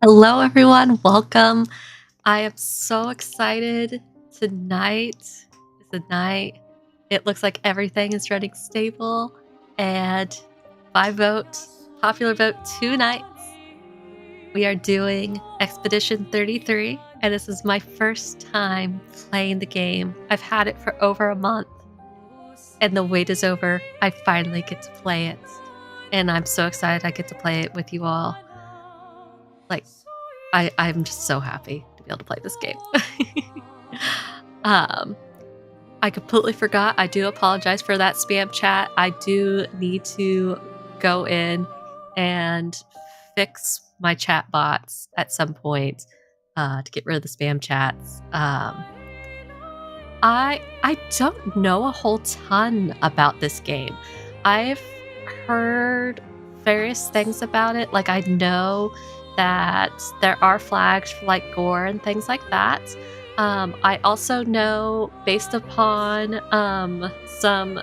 Hello, everyone. Welcome. I am so excited. Tonight is the night. It looks like everything is running stable. And by vote, popular vote, 2 nights, we are doing Expedition 33. And this is my first time playing the game. I've had it for over a month. And the wait is over. I finally get to play it. And I'm so excited I get to play it with you all. Like, I'm just so happy to be able to play this game. I completely forgot. I do apologize for that spam chat. I do need to go in and fix my chat bots at some point to get rid of the spam chats. I don't know a whole ton about this game. I've heard various things about it. Like, I know that there are flags for like gore and things like that. I also know, based upon some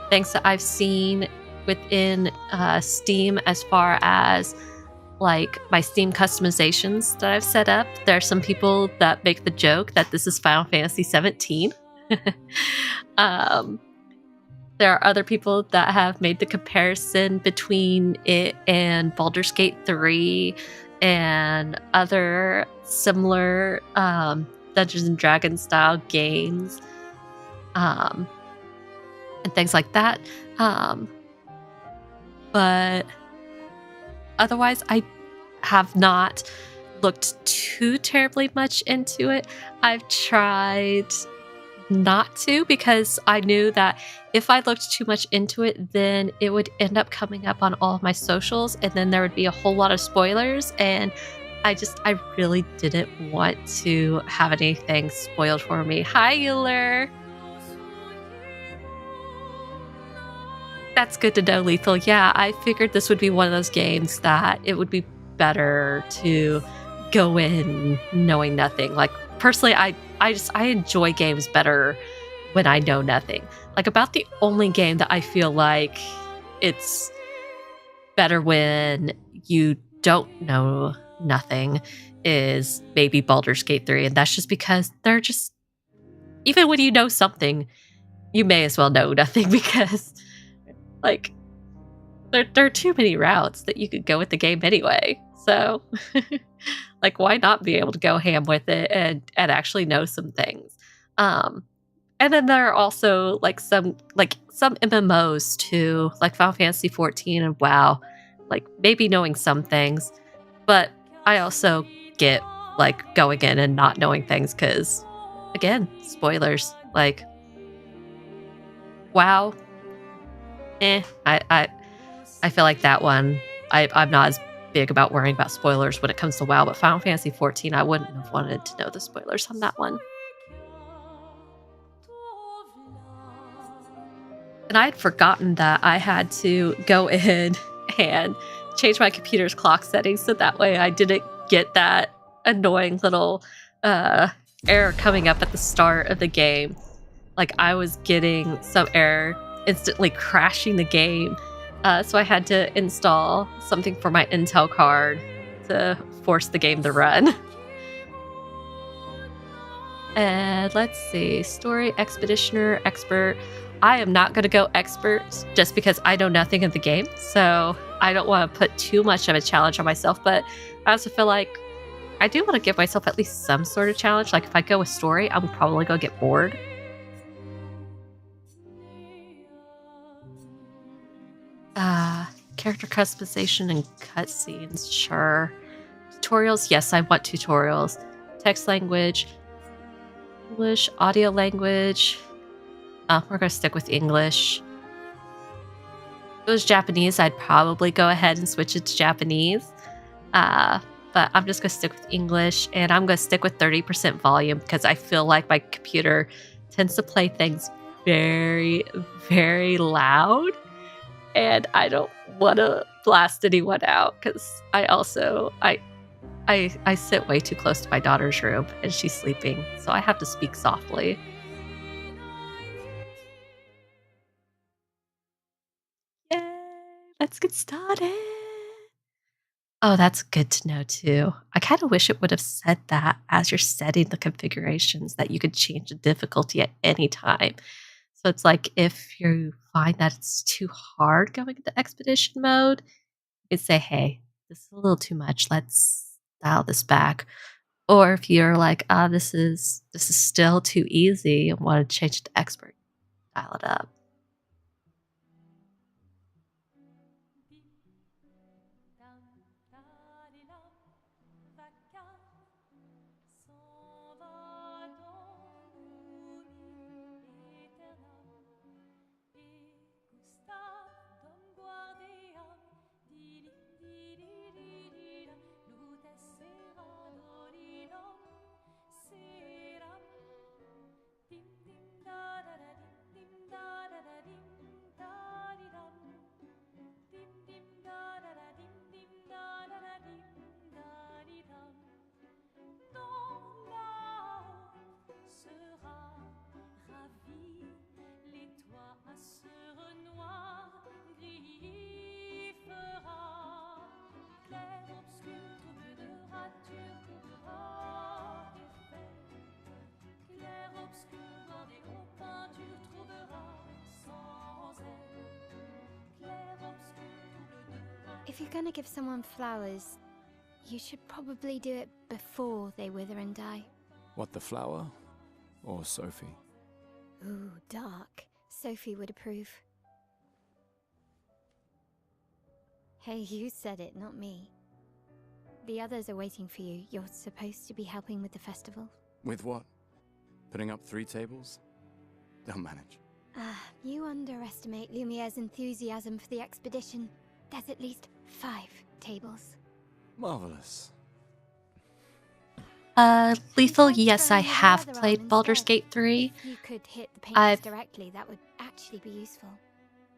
things that I've seen within Steam, as far as like my Steam customizations that I've set up, there are some people that make the joke that this is Final Fantasy 17. There are other people that have made the comparison between it and Baldur's Gate 3 and other similar Dungeons and Dragons style games and things like that. But otherwise, I have not looked too terribly much into it. I've tried not to, because I knew that if I looked too much into it, then it would end up coming up on all of my socials, and then there would be a whole lot of spoilers, and I really didn't want to have anything spoiled for me. Hi, Euler. That's good to know, Lethal. Yeah, I figured this would be one of those games that it would be better to go in knowing nothing. Like, personally, I enjoy games better when I know nothing. Like, about the only game that I feel like it's better when you don't know nothing is maybe Baldur's Gate 3, and that's just because they're just, even when you know something, you may as well know nothing, because like there are too many routes that you could go with the game anyway. So like, why not be able to go ham with it and actually know some things? And then there are also like some MMOs too, like Final Fantasy 14 and WoW, like maybe knowing some things, but I also get like going in and not knowing things because, again, spoilers. Like, WoW, I feel like that one, I'm not as big about worrying about spoilers when it comes to WoW, but Final Fantasy 14, I wouldn't have wanted to know the spoilers on that one. And I had forgotten that I had to go in and change my computer's clock settings so that way I didn't get that annoying little error coming up at the start of the game. Like, I was getting some error instantly crashing the game. So I had to install something for my Intel card to force the game to run. And let's see, story, expeditioner, expert. I am not going to go expert just because I know nothing of the game. So I don't want to put too much of a challenge on myself. But I also feel like I do want to give myself at least some sort of challenge. Like, if I go with story, I'm probably going to get bored. Character customization and cutscenes, sure. Tutorials, yes, I want tutorials. Text language, English, audio language. We're gonna stick with English. If it was Japanese, I'd probably go ahead and switch it to Japanese. But I'm just gonna stick with English, and I'm gonna stick with 30% volume because I feel like my computer tends to play things very, very loud. And I don't want to blast anyone out because I sit way too close to my daughter's room and she's sleeping, so I have to speak softly. Yay! Let's get started. Oh, that's good to know too. I kind of wish it would have said that as you're setting the configurations that you could change the difficulty at any time. So it's like if you find that it's too hard going into expedition mode, you could say, hey, this is a little too much. Let's dial this back. Or if you're like, this is still too easy and want to change it to expert, dial it up. If you're gonna give someone flowers, you should probably do it before they wither and die. What, the flower? Or Sophie? Ooh, dark. Sophie would approve. Hey, you said it, not me. The others are waiting for you. You're supposed to be helping with the festival. With what? Putting up 3 tables? They'll manage. You underestimate Lumiere's enthusiasm for the expedition. There's at least 5 tables. Marvelous. Lethal, Besides yes, I throwing over have the other played arm Baldur's instead, Gate 3. If you could hit the I've- painters directly, that would actually be useful.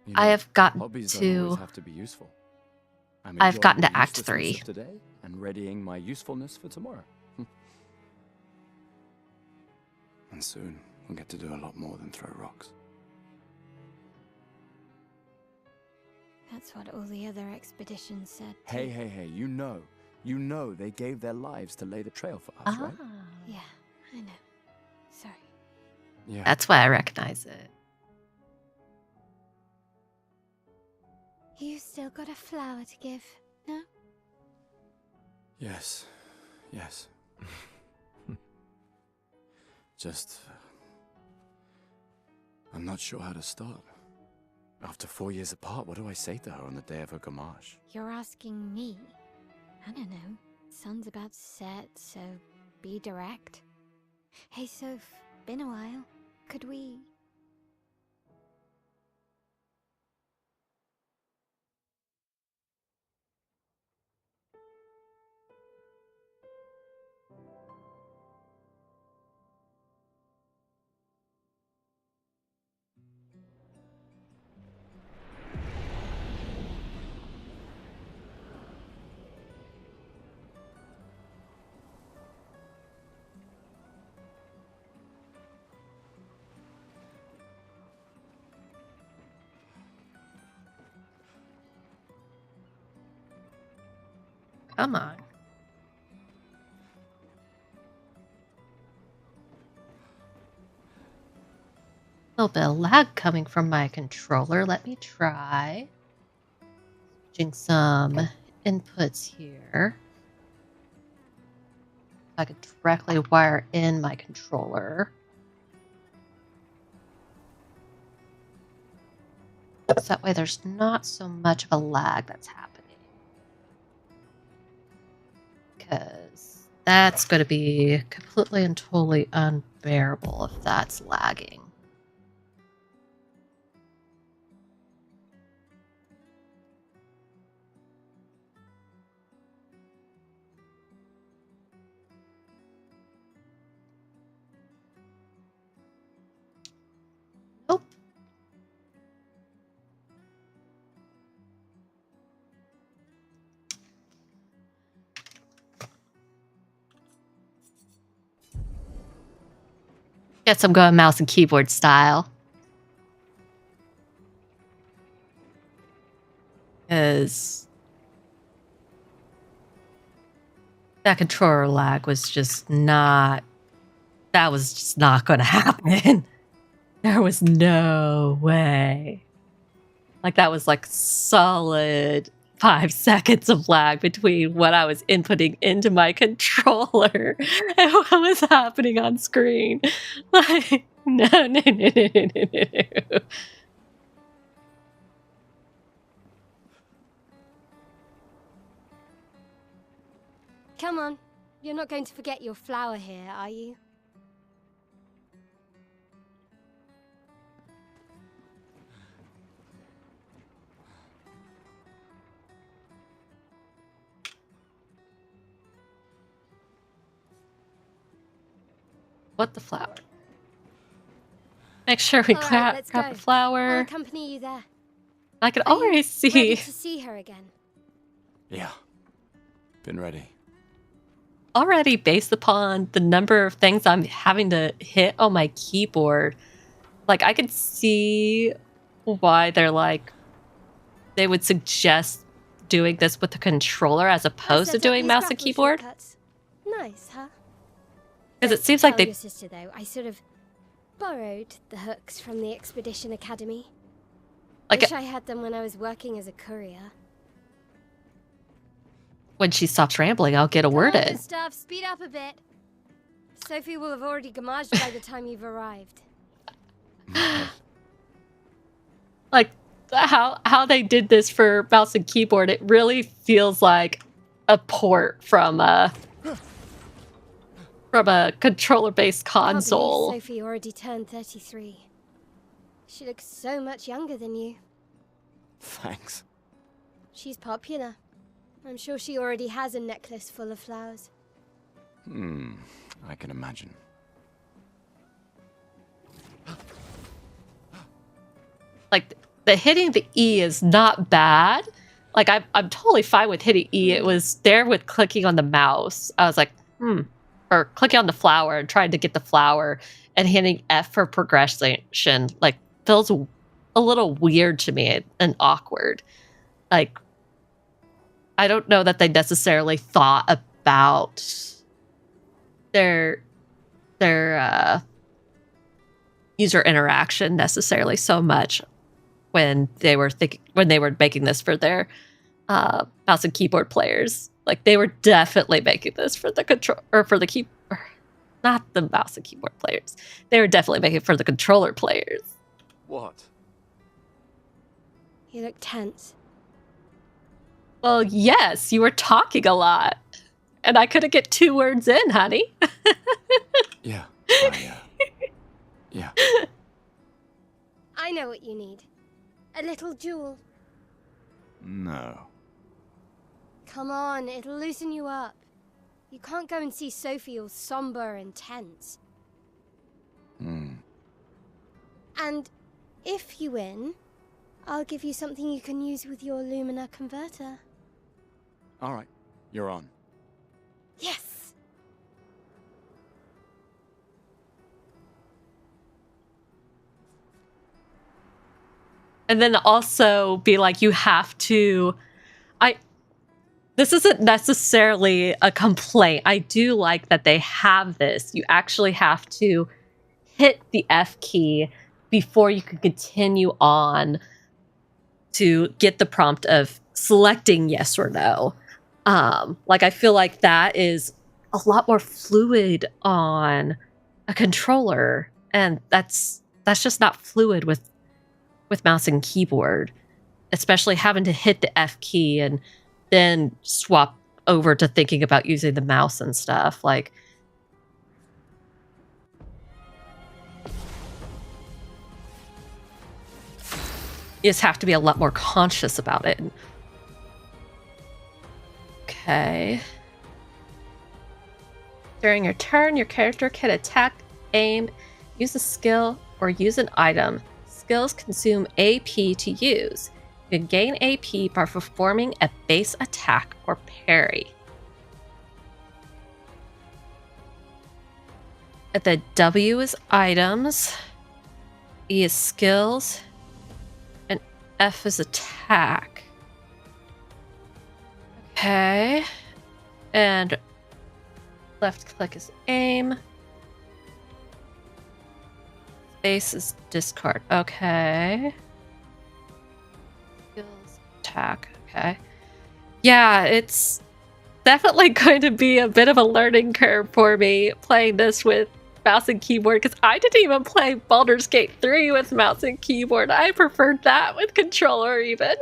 You I have gotten hobbies don't to. always have to be useful. I'm I've gotten enjoying to the Act uselessness 3. of today and readying my usefulness for tomorrow. And soon we'll get to do a lot more than throw rocks. That's what all the other expeditions said. Hey, you know they gave their lives to lay the trail for us, right? Yeah, I know. Sorry. Yeah. That's why I recognize it. You still got a flower to give, no? Yes. Just... I'm not sure how to start. After 4 years apart, what do I say to her on the day of her gamache? You're asking me? I don't know. Sun's about to set, so be direct. Hey, Soph, been a while. Could we... Come on. A little bit of lag coming from my controller. Let me try switching some inputs here. I could directly wire in my controller. So that way there's not so much of a lag that's happening. Because that's going to be completely and totally unbearable if that's lagging. Nope. Guess I'm going mouse and keyboard style. Because That controller lag was just not... That was just not going to happen. There was no way. Like, that was like solid 5 seconds of lag between what I was inputting into my controller and what was happening on screen. Like, no. Come on. You're not going to forget your flower here, are you? What the flower? Make sure we All right, grab let's the go. flower. I'll accompany you there. I can Are you already ready see. to see her again? Yeah. Been ready. Already based upon the number of things I'm having to hit on my keyboard, like I could see why they're like, they would suggest doing this with the controller as I opposed to set up doing these mouse and grapple keyboard. shortcuts. Nice, huh? Because it Don't seems like tell they... your sister, though. I sort of borrowed the hooks from the Expedition Academy. Like Wish I had them when I was working as a courier. when she stops rambling, I'll get a word Come on, in. good stuff. Speed up a bit. Sophie will have already gamaged by the time you've arrived. Like how they did this for mouse and keyboard, it really feels like a port from a controller-based Can't console. believe Sophie already turned 33. She looks so much younger than you. Thanks. She's popular. I'm sure she already has a necklace full of flowers. I can imagine. Like, the hitting the E is not bad. Like, I'm totally fine with hitting E. It was there with clicking on the mouse. I was like, or clicking on the flower and trying to get the flower and hitting F for progression, like, feels a little weird to me and awkward. Like, I don't know that they necessarily thought about their user interaction necessarily so much when they were making this for their mouse and keyboard players. Like, they were definitely making this for the control or for the not the mouse and keyboard players. They were definitely making it for the controller players. What? You look tense. Well, yes, you were talking a lot, and I couldn't get 2 words in, honey. Yeah. Yeah. I know what you need. A little jewel. No. Come on, it'll loosen you up. You can't go and see Sophie all somber and tense. And if you win, I'll give you something you can use with your Lumina converter. All right. You're on. Yes! And then also be like, you have to... This isn't necessarily a complaint. I do like that they have this. You actually have to hit the F key before you can continue on to get the prompt of selecting yes or no. Like, I feel like that is a lot more fluid on a controller, and that's just not fluid with mouse and keyboard, especially having to hit the F key and then swap over to thinking about using the mouse and stuff. Like, you just have to be a lot more conscious about it. Okay. During your turn, your character can attack, aim, use a skill, or use an item. Skills consume AP to use. You can gain AP by performing a base attack or parry. The W is items, E is skills, and F is attack. Okay. And Left click is aim. Space is discard. Okay. Skills, attack. Okay. Yeah, it's definitely going to be a bit of a learning curve for me playing this with mouse and keyboard, because I didn't even play Baldur's Gate 3 with mouse and keyboard. I preferred that with controller even.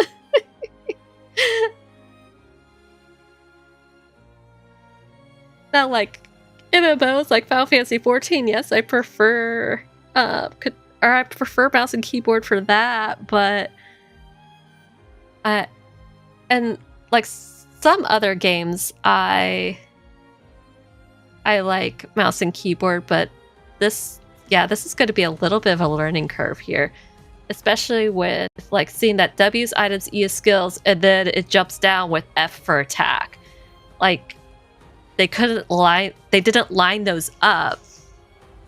Now, like MMOs like Final Fantasy 14, yes, I prefer I prefer mouse and keyboard for that, but and like some other games I like mouse and keyboard, but this is going to be a little bit of a learning curve here, especially with like seeing that W's items, E is skills, and then it jumps down with F for attack. Like they didn't line those up,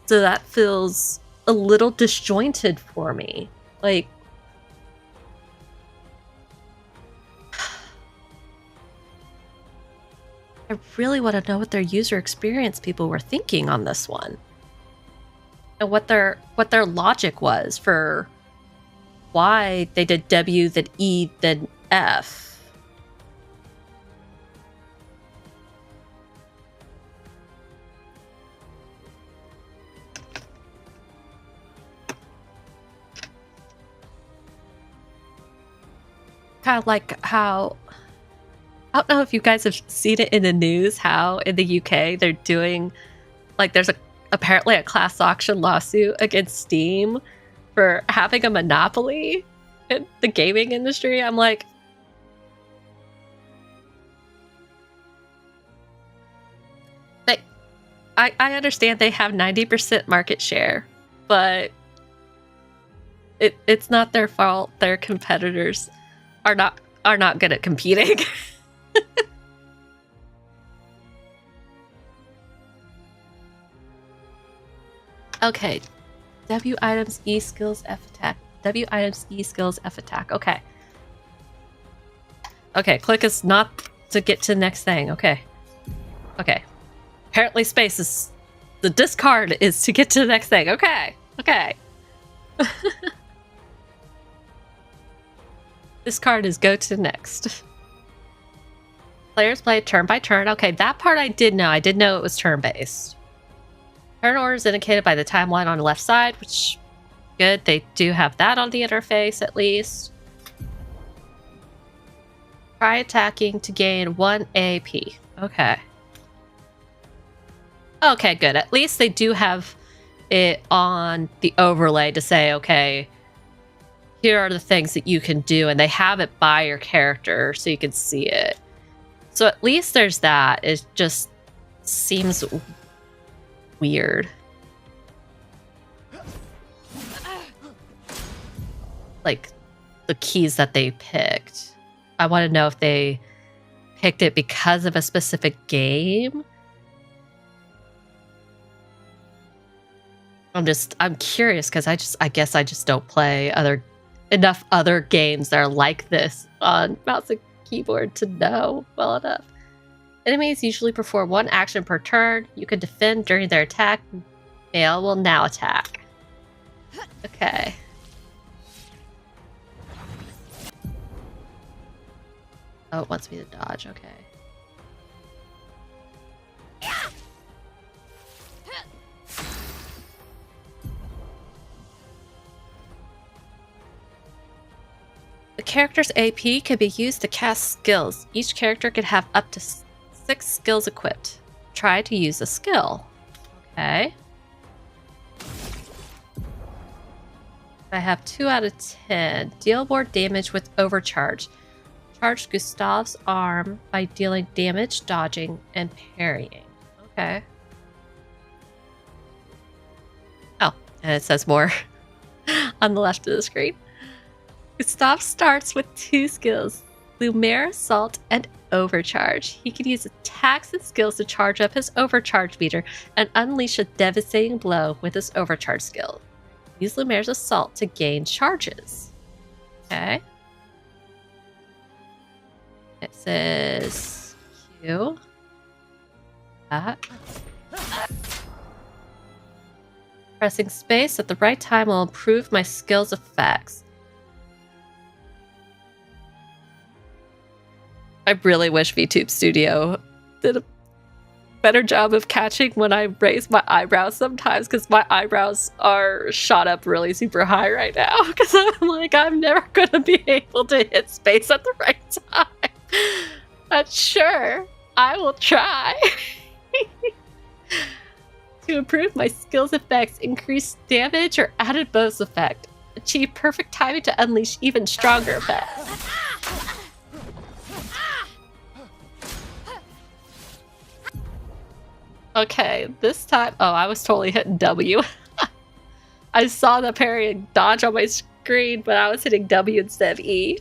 so that feels a little disjointed for me. Like, I really want to know what their user experience people were thinking on this one, and what their logic was for why they did W, then E, then F. Kind of like how, I don't know if you guys have seen it in the news, how in the UK they're doing, like there's apparently a class action lawsuit against Steam for having a monopoly in the gaming industry. I'm like, I understand they have 90% market share, but it's not their fault. Their competitors are not good at competing. Okay. W items, E skills, F attack. W items, E skills, F attack. Okay. Okay, click is not to get to the next thing. Okay. Okay. Apparently space is... the discard is to get to the next thing. Okay. Okay. Discard is go to next. Players play turn by turn. Okay, that part I did know. I did know it was turn-based. Turn order is indicated by the timeline on the left side, which good. They do have that on the interface at least. Try attacking to gain 1 AP. Okay. Okay, good. At least they do have it on the overlay to say, okay, here are the things that you can do, and they have it by your character so you can see it. So at least there's that. It just seems weird. Like, the keys that they picked. I want to know if they picked it because of a specific game. I'm curious because I guess I just don't play enough other games that are like this on mouse and keyboard to know well enough. Enemies usually perform 1 action per turn. You can defend during their attack. Male will now attack. Okay. Oh, it wants me to dodge. Okay. The character's AP can be used to cast skills. Each character can have up to 6 skills equipped. Try to use a skill. Okay. I have 2 out of 10. Deal more damage with overcharge. Charge Gustav's arm by dealing damage, dodging, and parrying. Okay. Oh, and it says more on the left of the screen. Gustav starts with 2 skills, Lumiere, Assault, and Overcharge. He can use attacks and skills to charge up his Overcharge meter and unleash a devastating blow with his Overcharge skill. Use Lumiere's Assault to gain charges. Okay. It says Q. that. Pressing space at the right time will improve my skill's effects. I really wish VTube Studio did a better job of catching when I raise my eyebrows sometimes, because my eyebrows are shot up really super high right now, because I'm like, I'm never going to be able to hit space at the right time. But sure, I will try. To improve my skill's effects, increase damage or added bonus effect. Achieve perfect timing to unleash even stronger effects. Okay, this time... Oh, I was totally hitting W. I saw the parry and dodge on my screen, but I was hitting W instead of E.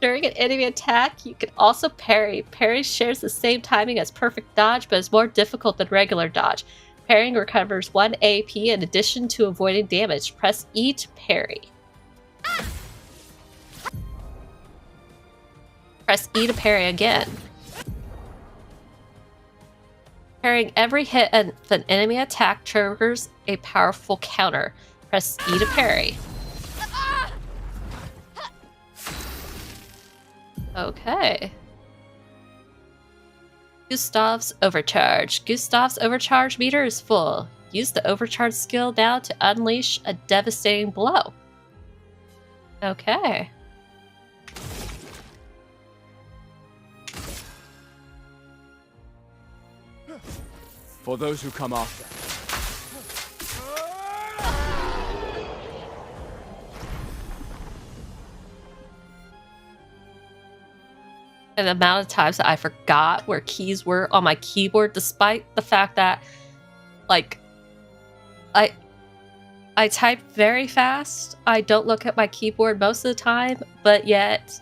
During an enemy attack, you can also parry. Parry shares the same timing as perfect dodge, but is more difficult than regular dodge. Parrying recovers 1 AP in addition to avoiding damage. Press E to parry. Press E to parry again. Parrying every hit with an enemy attack triggers a powerful counter. Press E to parry. Okay. Gustav's Overcharge. Gustav's Overcharge meter is full. Use the Overcharge skill now to unleash a devastating blow. Okay. For those who come after. And the amount of times that I forgot where keys were on my keyboard, despite the fact that, like, I type very fast. I don't look at my keyboard most of the time, but yet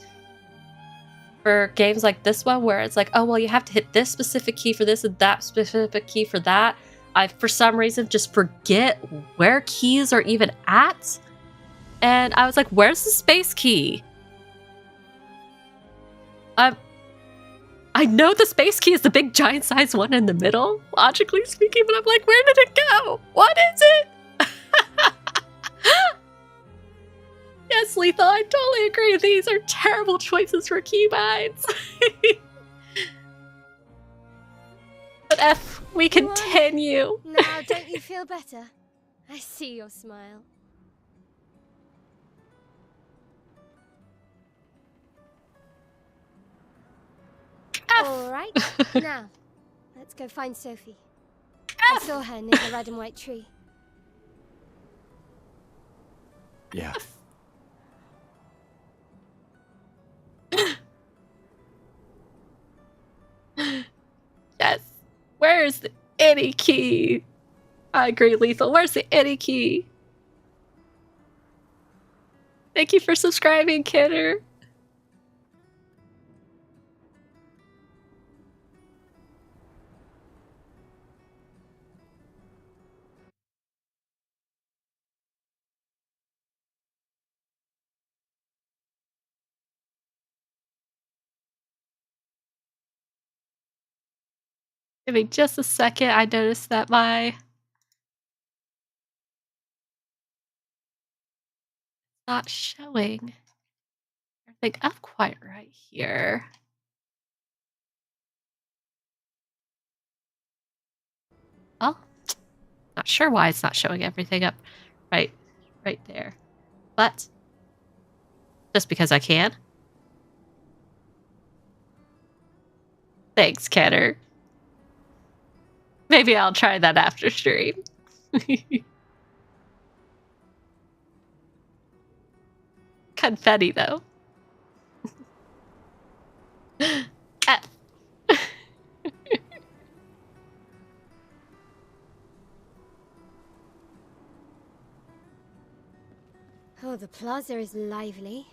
for games like this one where it's like, oh, well, you have to hit this specific key for this and that specific key for that, I, for some reason, just forget where keys are even at. And I was like, where's the space key? I know the space key is the big giant size one in the middle, logically speaking, but I'm like, where did it go? What is it? Yes, Lethal, I totally agree. These are terrible choices for keybinds. But F, we continue. Now, don't you feel better? I see your smile. All right, now, let's go find Sophie. I saw her near the red and white tree. Yeah. Yes. Where's the any key? I agree, Lethal. Where's the any key? Thank you for subscribing, Kidder. Give me just a second. I noticed that my not showing everything up quite right here. Well, not sure why it's not showing everything up right there. But just because I can. Thanks, Kenner. Maybe I'll try that after stream. Confetti, though. F. Oh, the plaza is lively.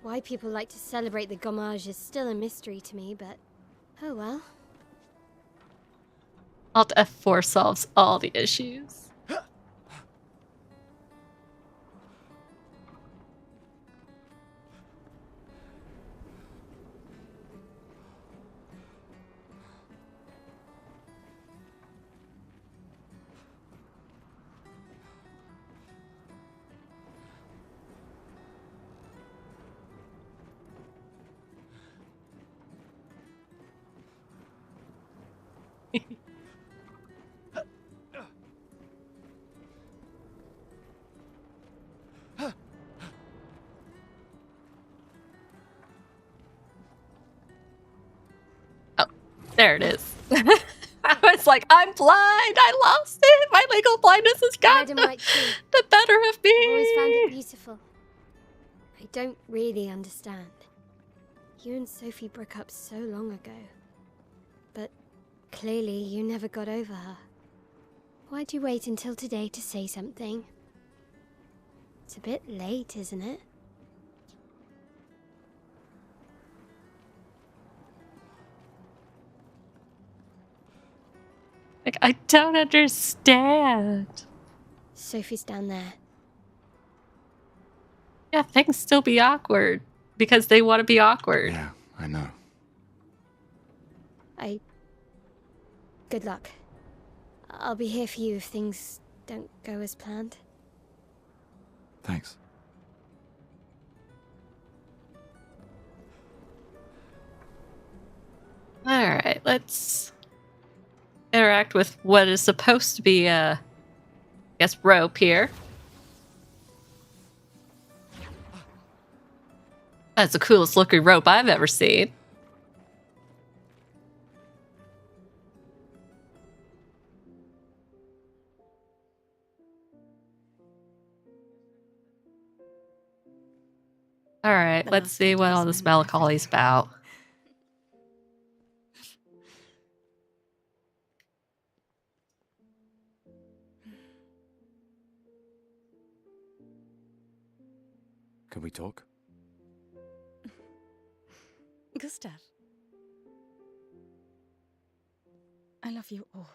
Why people like to celebrate the gommage is still a mystery to me, but oh well. Alt F4 solves all the issues. Oh, there it is. I was like, I'm blind. I lost it. My legal blindness has Red got and white too. the better of me. I've always found it beautiful. I don't really understand. You and Sophie broke up so long ago. But clearly you never got over her. Why'd you wait until today to say something? It's a bit late, isn't it? Like, I don't understand. Sophie's down there. Yeah, things still be awkward because they want to be awkward. Yeah, I know. Good luck. I'll be here for you if things don't go as planned. Thanks. Alright, let's interact with what is supposed to be I guess rope here. That's the coolest looking rope I've ever seen. Alright, let's see what all this melancholy's about. Can we talk? Gustav. I love you all.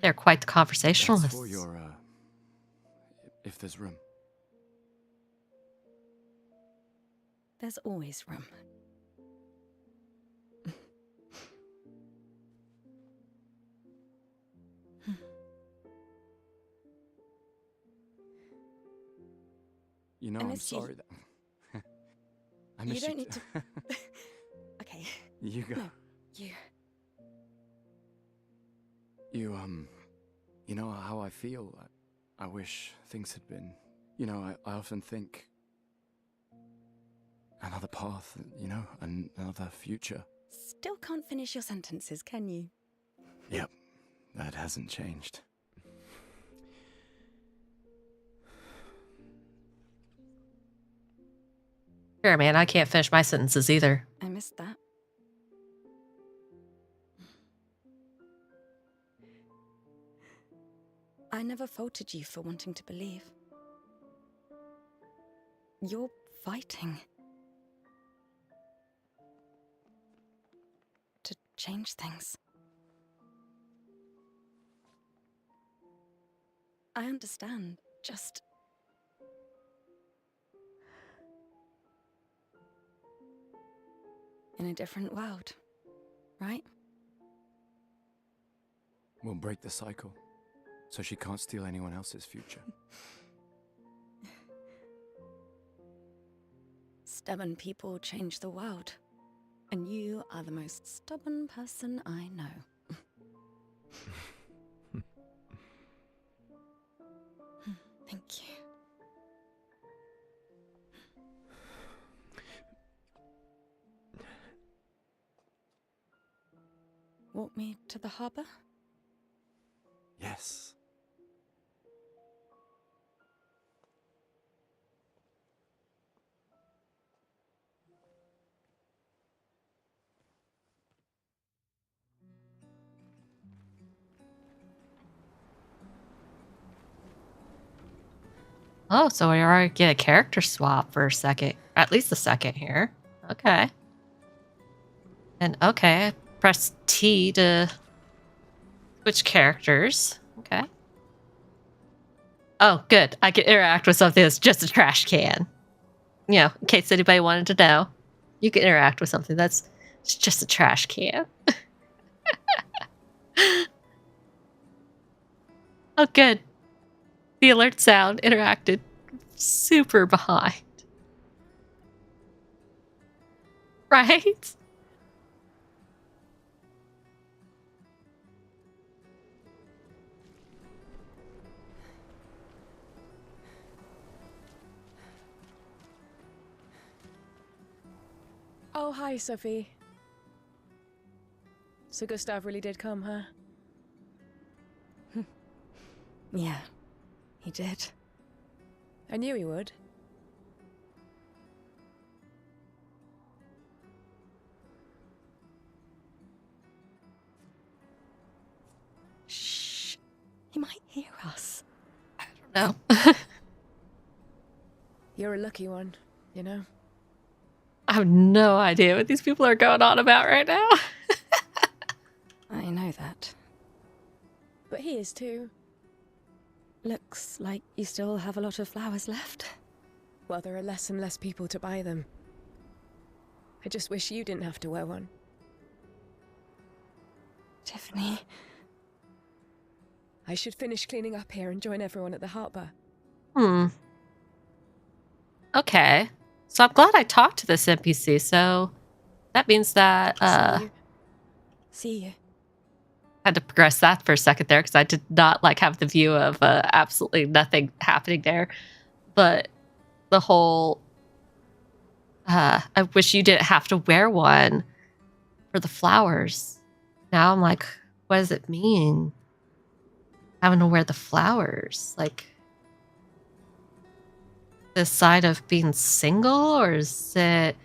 They're quite the That's conversationalists. for your, if there's room. There's always room. You know, I I'm missed you. sorry that... I You miss don't need to... Okay, You go. no, you. You know how I feel? I wish things had been... You know, I often think... Another path, you know, another future. Still can't finish your sentences, can you? Yep, that hasn't changed. Sure, man, I can't finish my sentences either. I missed that. I never faulted you for wanting to believe. You're fighting to change things. I understand, just... in a different world, right? We'll break the cycle, so she can't steal anyone else's future. Stubborn people change the world, and you are the most stubborn person I know. Thank you. Walk me to the harbor? Yes. Oh, so we already get a character swap for a second. At least a second here. Okay. And okay, press T to switch characters. Okay. Oh, good. I can interact with something that's just a trash can. You know, in case anybody wanted to know. You can interact with something that's just a trash can. Oh, good. The alert sound interacted super behind. Right? Oh, hi, Sophie. So Gustav really did come, huh? Yeah, he did. I knew he would. Shh. He might hear us. No. You're a lucky one, you know? I have no idea what these people are going on about right now. I know that. But he is too. Looks like you still have a lot of flowers left. Well, there are less and less people to buy them. I just wish you didn't have to wear one. Tiffany. I should finish cleaning up here and join everyone at the harbour. Okay. So I'm glad I talked to this NPC, so that means that See you. had to progress that for a second there because I did not like have the view of absolutely nothing happening there. But the whole I wish you didn't have to wear one for the flowers. Now I'm like, what does it mean? Having to wear the flowers? Like this side of being single, or is it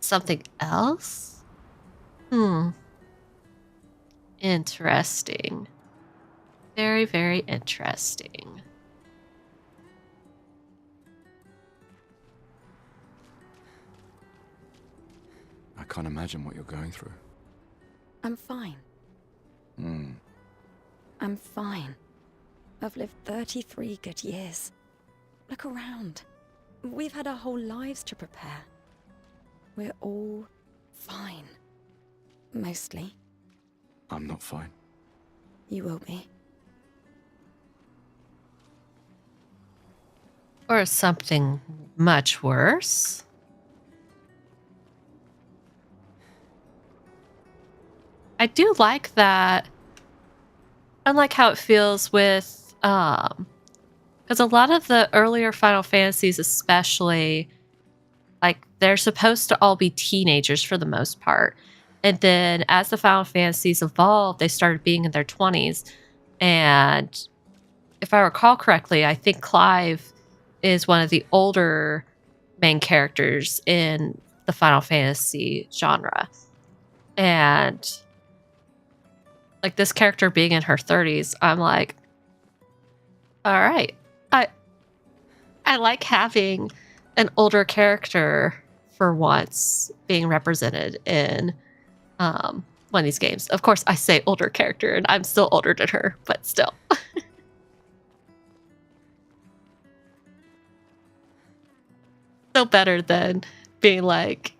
something else? Interesting. Very, very interesting. I can't imagine what you're going through. I'm fine. I'm fine. I've lived 33 good years. Look around. We've had our whole lives to prepare. We're all fine. Mostly. I'm not fine. You will be. Or something much worse. I do like that. Unlike how it feels with, because a lot of the earlier Final Fantasies, especially, like they're supposed to all be teenagers for the most part, and then as the Final Fantasies evolved, they started being in their 20s. And if I recall correctly, I think Clive is one of the older main characters in the Final Fantasy genre, and like this character being in her 30s, I'm like, all right, I like having an older character for once being represented in one of these games. Of course, I say older character, and I'm still older than her, but still. Still better than being like,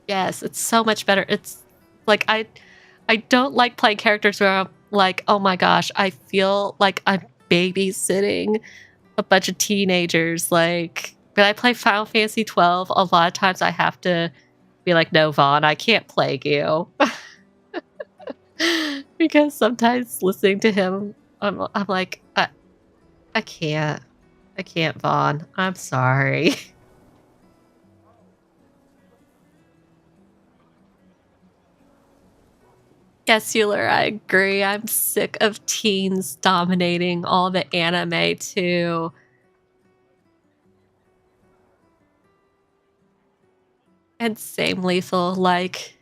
yes, it's so much better. It's like I don't like playing characters where I'm like, oh my gosh, I feel like I'm babysitting a bunch of teenagers. Like when I play Final Fantasy 12, a lot of times I have to be like, no, Vaughn, I can't plague you. Because sometimes listening to him, I'm like, I can't, Vaughn. I'm sorry. Yes, Euler, I agree. I'm sick of teens dominating all the anime too. And same Lethal, like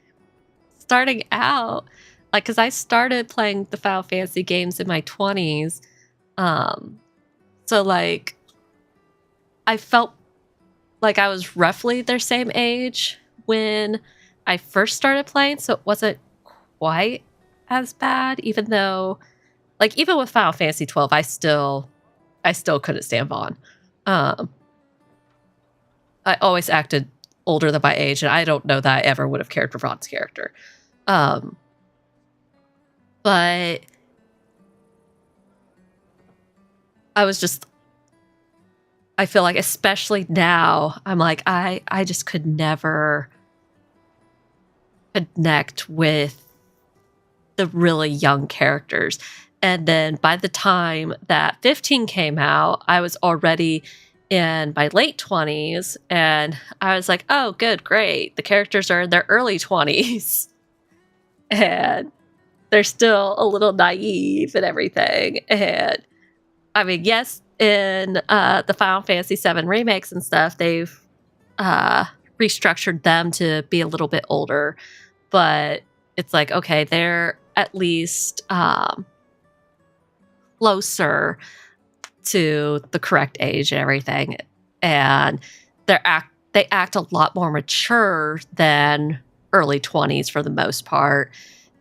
starting out, like because I started playing the Final Fantasy games in my 20s. So like I felt like I was roughly their same age when I first started playing, so it wasn't quite as bad, even though like even with Final Fantasy 12, I still couldn't stand Vaughn. I always acted older than my age, and I don't know that I ever would have cared for Ron's character. But I feel like, especially now, I'm like, I just could never connect with the really young characters. And then by the time that 15 came out, I was already in my late 20s, and I was like, oh, good, great. The characters are in their early 20s. And they're still a little naive and everything. And I mean, yes, in the Final Fantasy VII remakes and stuff, they've restructured them to be a little bit older. But it's like, okay, they're at least closer to the correct age and everything. And they act a lot more mature than early 20s for the most part.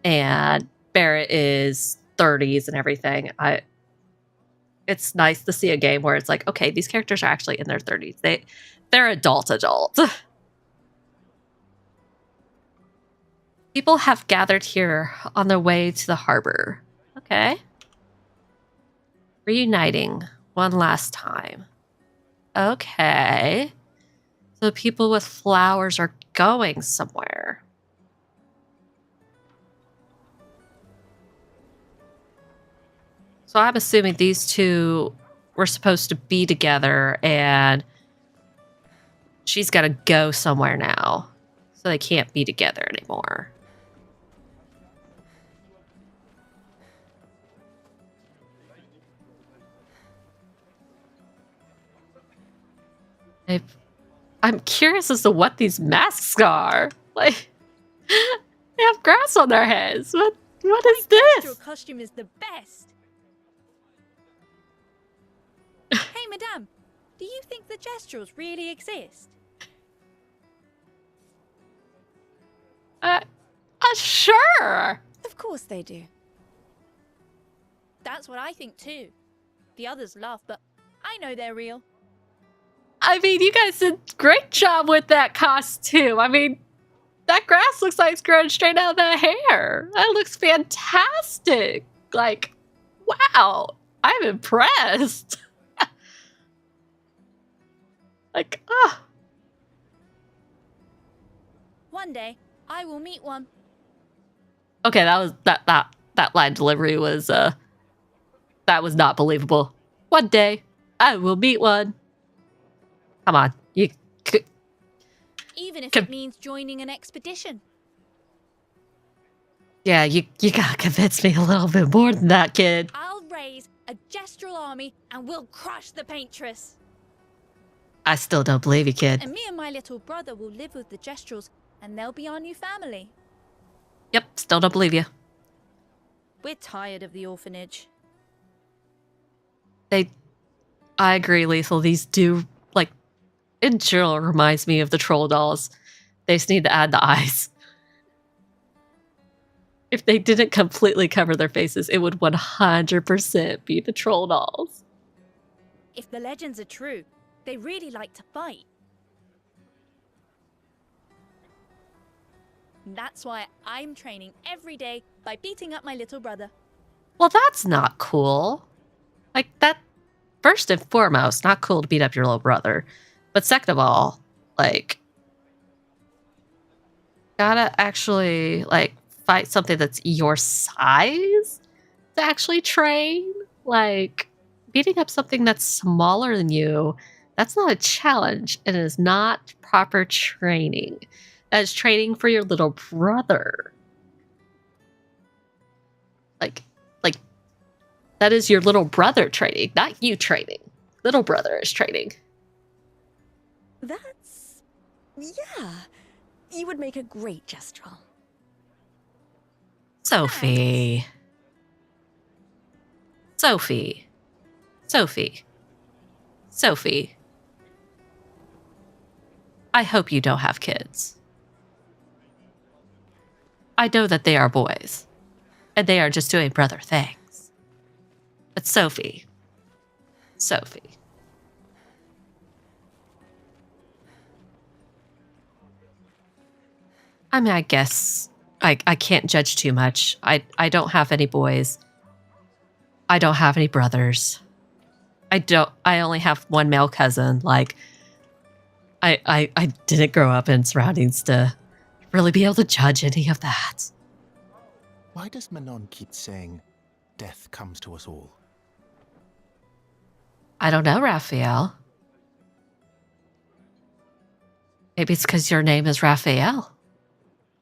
And Barrett is 30s and everything. It's nice to see a game where it's like, okay, these characters are actually in their 30s. They're adult. People have gathered here on their way to the harbor. Okay. Reuniting one last time. Okay. So people with flowers are going somewhere. So I'm assuming these two were supposed to be together, and she's got to go somewhere now. So they can't be together anymore. I'm curious as to what these masks are. Like, they have grass on their heads. What is this? Your costume is the best. Hey, madame, do you think the Gestrels really exist? Sure. Of course they do. That's what I think too. The others laugh, but I know they're real. I mean, you guys did a great job with that costume. I mean, that grass looks like it's growing straight out of that hair. That looks fantastic. Like, wow, I'm impressed. Like, ah. One day, I will meet one. Okay, that line delivery was that was not believable. One day, I will meet one. Come on, Even if it means joining an expedition. Yeah, you gotta convince me a little bit more than that, kid. I'll raise a Gestral army and we'll crush the Paintress. I still don't believe you, kid. And me and my little brother will live with the Gestrals, and they'll be our new family. Yep, still don't believe you. We're tired of the orphanage. I agree, Lethal. These do, like, in general, reminds me of the troll dolls. They just need to add the eyes. If they didn't completely cover their faces, it would 100% be the troll dolls. If the legends are true, they really like to fight. That's why I'm training every day by beating up my little brother. Well, that's not cool. Like, that, first and foremost, not cool to beat up your little brother. But second of all, like, gotta actually, like, fight something that's your size to actually train. Like, beating up something that's smaller than you, that's not a challenge. It is not proper training. That is training for your little brother. Like, that is your little brother training, not you training. Little brother is training. That's... yeah. You would make a great Gestral. Sophie. I hope you don't have kids. I know that they are boys, and they are just doing brother things. But Sophie. I mean, I guess I can't judge too much. I don't have any boys. I don't have any brothers. I only have one male cousin. Like, I didn't grow up in surroundings to really be able to judge any of that. Why does Manon keep saying, death comes to us all? I don't know, Raphael. Maybe it's because your name is Raphael.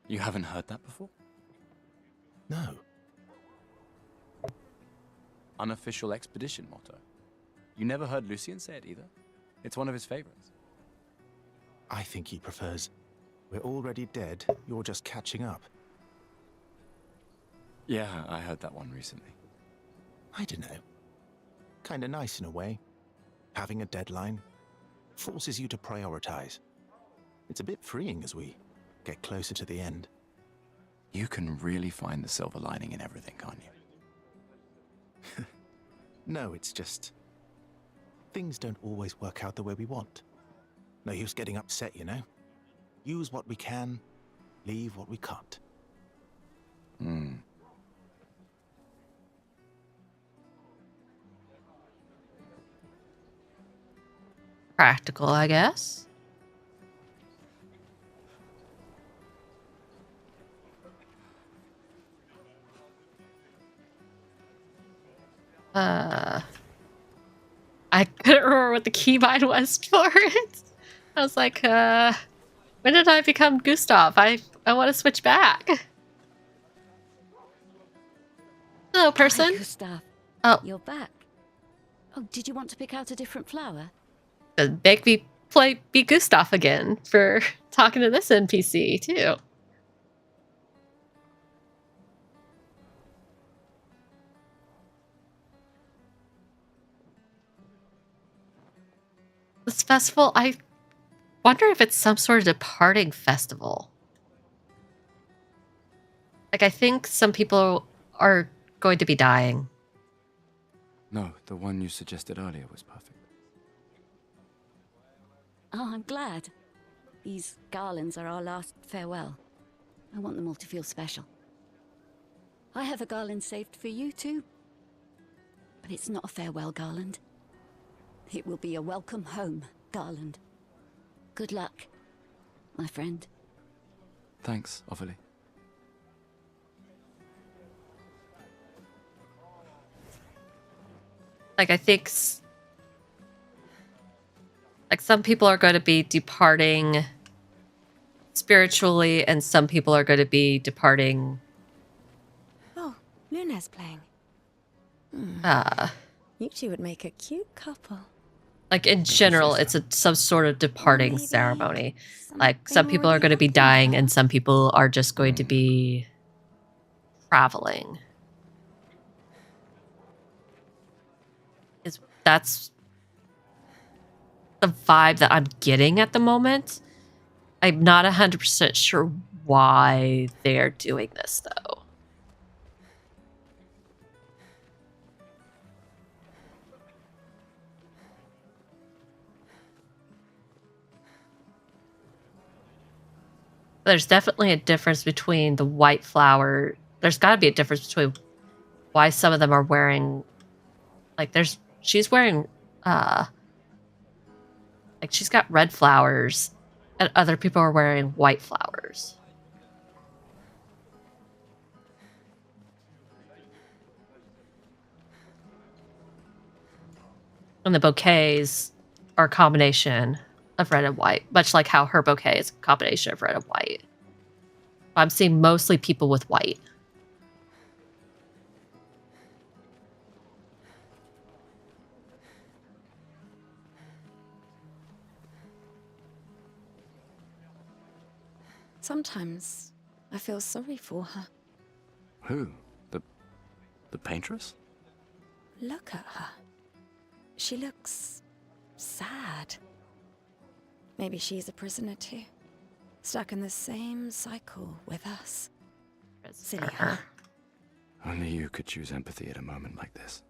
You haven't heard that before? No. Unofficial expedition motto. You never heard Lucien say it either? It's one of his favorites. I think he prefers, we're already dead, you're just catching up. Yeah, I heard that one recently. I don't know. Kinda nice in a way. Having a deadline forces you to prioritize. It's a bit freeing as we get closer to the end. You can really find the silver lining in everything, can't you? No, it's just... things don't always work out the way we want. No use getting upset, you know? Use what we can, leave what we can't. Hmm. Practical, I guess. I couldn't remember what the keybind was for it. I was like, when did I become Gustav? I want to switch back. Hello, person. Hi, Gustav. Oh, You're back. Oh, did you want to pick out a different flower? make me be Gustav again for talking to this NPC too. This festival, I wonder if it's some sort of departing festival. Like, I think some people are going to be dying. No, the one you suggested earlier was perfect. Oh, I'm glad. These garlands are our last farewell. I want them all to feel special. I have a garland saved for you too. But it's not a farewell garland. It will be a welcome home garland. Good luck, my friend. Thanks, Ophelie. Like, I think like some people are going to be departing spiritually and some people are going to be departing Oh, Luna's playing. You two would make a cute couple. like in general, it's some sort of departing ceremony. Like, some people are going to be dying and some people are just going to be traveling. That's the vibe that I'm getting at the moment. I'm not 100% sure why they're doing this, though. There's definitely a difference between the white flower. There's got to be a difference between why some of them are wearing, like, she's wearing, like, she's got red flowers, and other people are wearing white flowers. And the bouquets are a combination of red and white, much like how her bouquet is a combination of red and white. I'm seeing mostly people with white. Sometimes I feel sorry for her. Who? The paintress? Look at her. She looks sad. Maybe she's a prisoner too. Stuck in the same cycle with us. Silly her. Only you could choose empathy at a moment like this.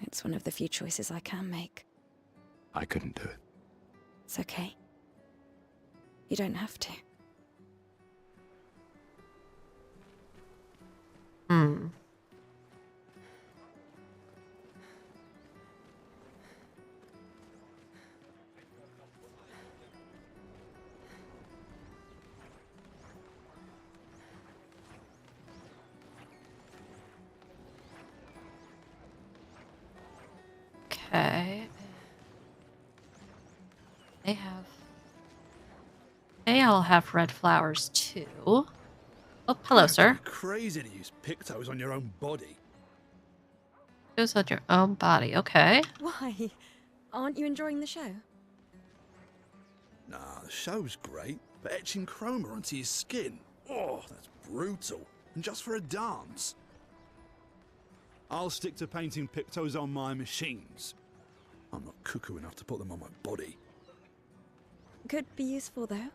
It's one of the few choices I can make. I couldn't do it. It's okay. You don't have to. Hmm. Okay. They have. They all have red flowers too. Oh, hello, You'd have to sir. be crazy to use pictos on your own body. Goes on your own body. Okay. Why? Aren't you enjoying the show? Nah, the show's great, but etching chroma onto your skin, oh, that's brutal. And just for a dance. I'll stick to painting pictos on my machines. I'm not cuckoo enough to put them on my body. Could be useful, though.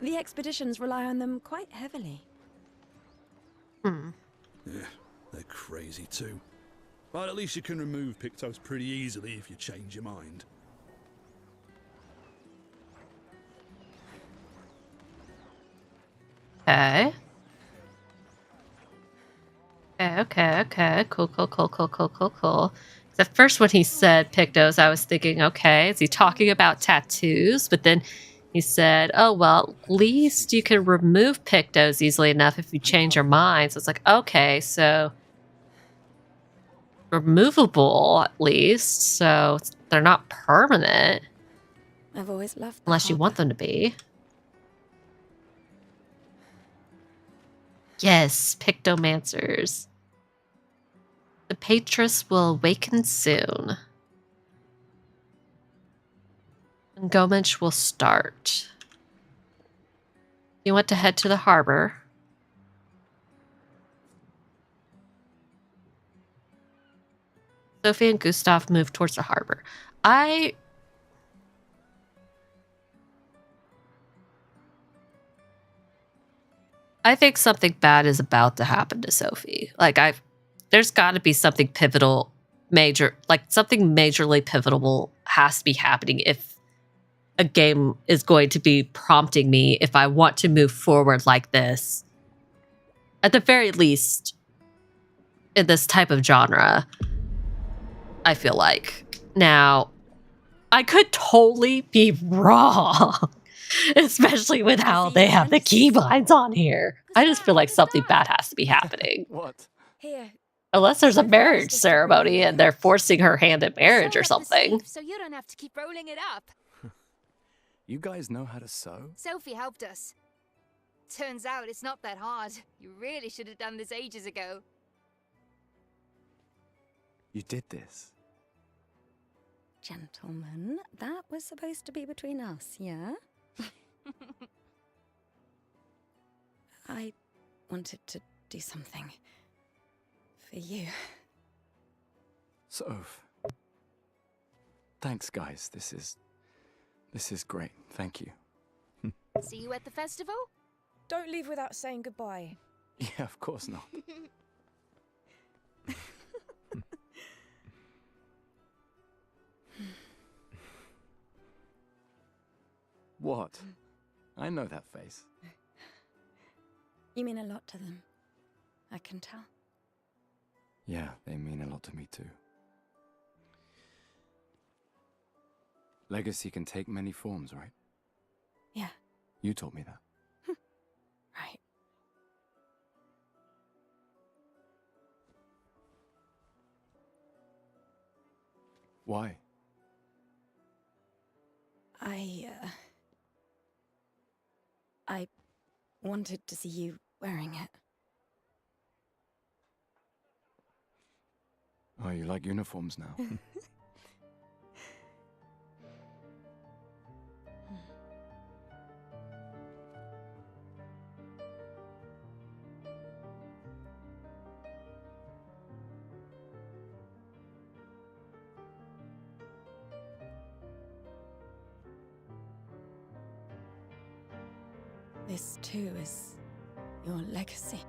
The expeditions rely on them quite heavily. Hmm. Yeah, they're crazy too. But at least you can remove pictos pretty easily if you change your mind. Okay. Okay. Cool. 'Cause at first when he said pictos, I was thinking, okay, is he talking about tattoos? But then he said, oh, well, at least you can remove pictos easily enough if you change your mind. So it's like, okay, so removable at least. So they're not permanent I've always loved the unless you want harbour. them to be. Yes, pictomancers. The Patris will awaken soon. And Gomage will start. You want to head to the harbor. Sophie and Gustav move towards the harbor. I think something bad is about to happen to Sophie. Like there's got to be something pivotal, something majorly pivotal has to be happening if a game is going to be prompting me if I want to move forward like this. At the very least, in this type of genre, I feel like. Now, I could totally be wrong, especially with how they have the keybinds on here. I just feel like something bad has to be happening. What? Here. Unless there's a Sophie marriage asked us to bring ceremony you and they're forcing her hand in marriage Sew or up the something. sleeve so you don't have to keep rolling it up. You guys know how to sew? Sophie helped us. Turns out it's not that hard. You really should have done this ages ago. You did this? Gentlemen, that was supposed to be between us, yeah? I wanted to do something for you. Soph. Thanks, guys. This is great. Thank you. See you at the festival? Don't leave without saying goodbye. Yeah, of course not. What? I know that face. You mean a lot to them. I can tell. Yeah, they mean a lot to me too. Legacy can take many forms, right? Yeah, You told me that. right. Why? I wanted to see you wearing it. Oh, you like uniforms now? This too is your legacy.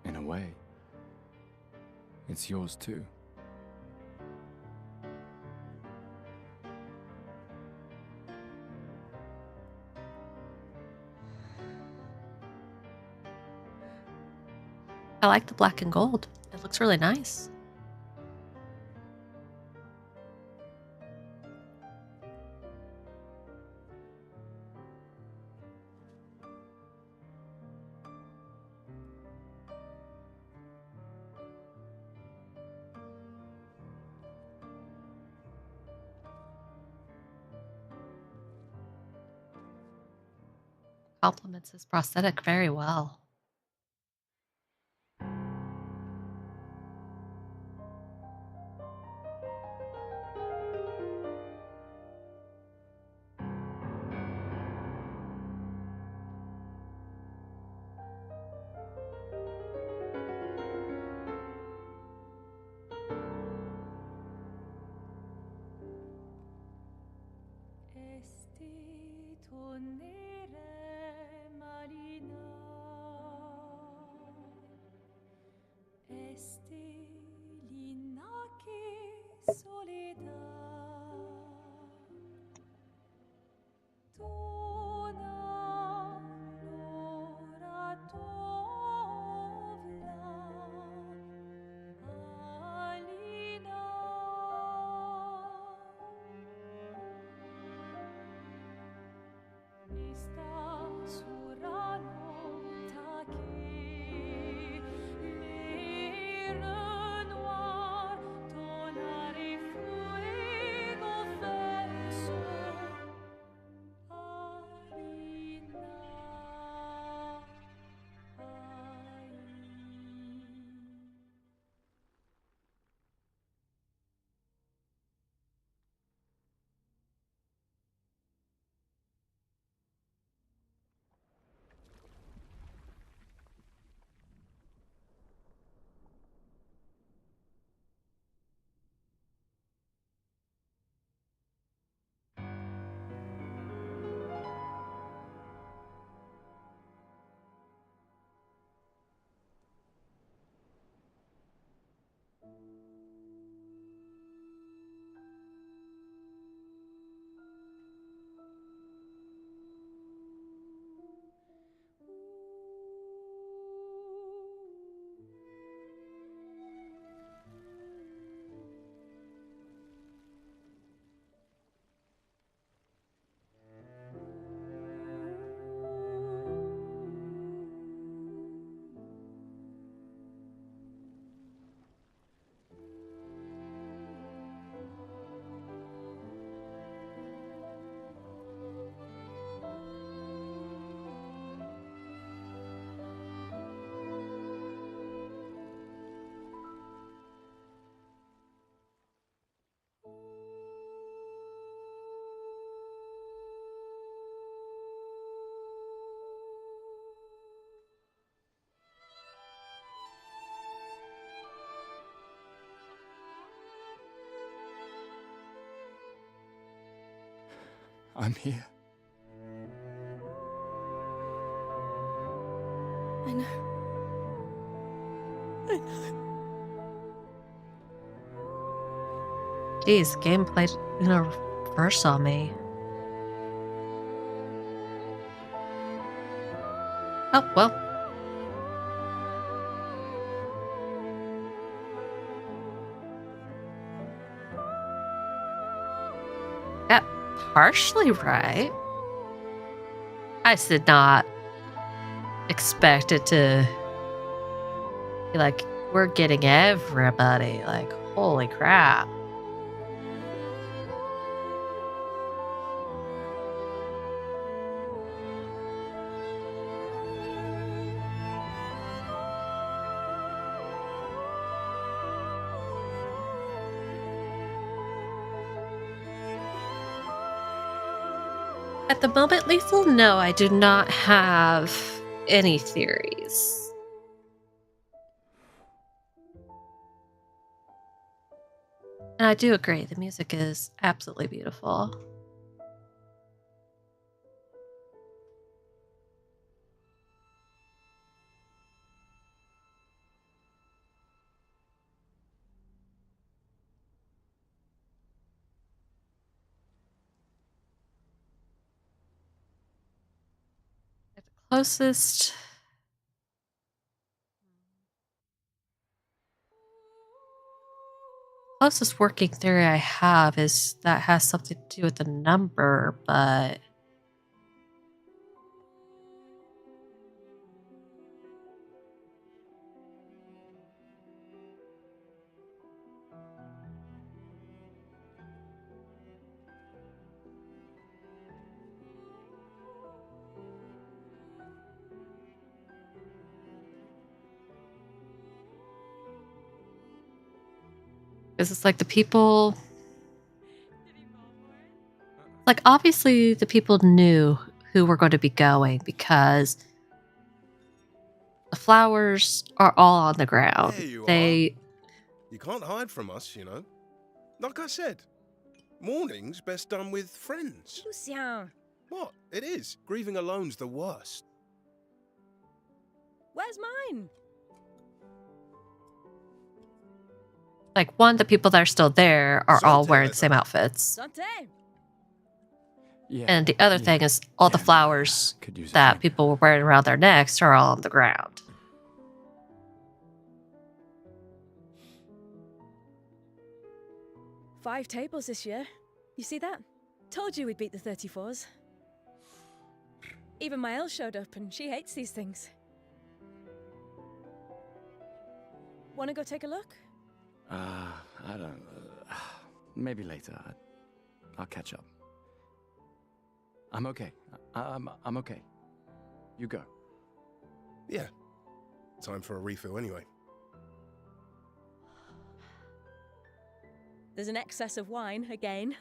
In a way. It's yours too. like the black and gold. It looks really nice. Complements his prosthetic very well. I'm here. I know. I know. Jeez, game played in a reverse on me. Oh, well. Got partially right. I just did not expect it to be like, we're getting everybody. Like, holy crap. At the moment, Lethal, no, I do not have any theories. And I do agree, the music is absolutely beautiful. The closest closest working theory I have is that has something to do with the number, but because it's like the people, like obviously the people knew who were going to be going because the flowers are all on the ground. There you They You can't hide from us, you know. Like I said, mourning's best done with friends. Lucien, What? It is. Grieving alone's the worst. where's mine? like one, the people that are still there are all Santé, wearing I the same thought. outfits. Santé. Yeah. And the other yeah. thing is all the Yeah, flowers could use a that drink. people were wearing around their necks are all on the ground. Five tables this year. You see that? Told you we'd beat the 34s. Even my Elle showed up and she hates these things. Wanna go take a look? I don't. Maybe later. I'll catch up. I'm okay. I'm okay. You go. Yeah. Time for a refill anyway. There's an excess of wine, again.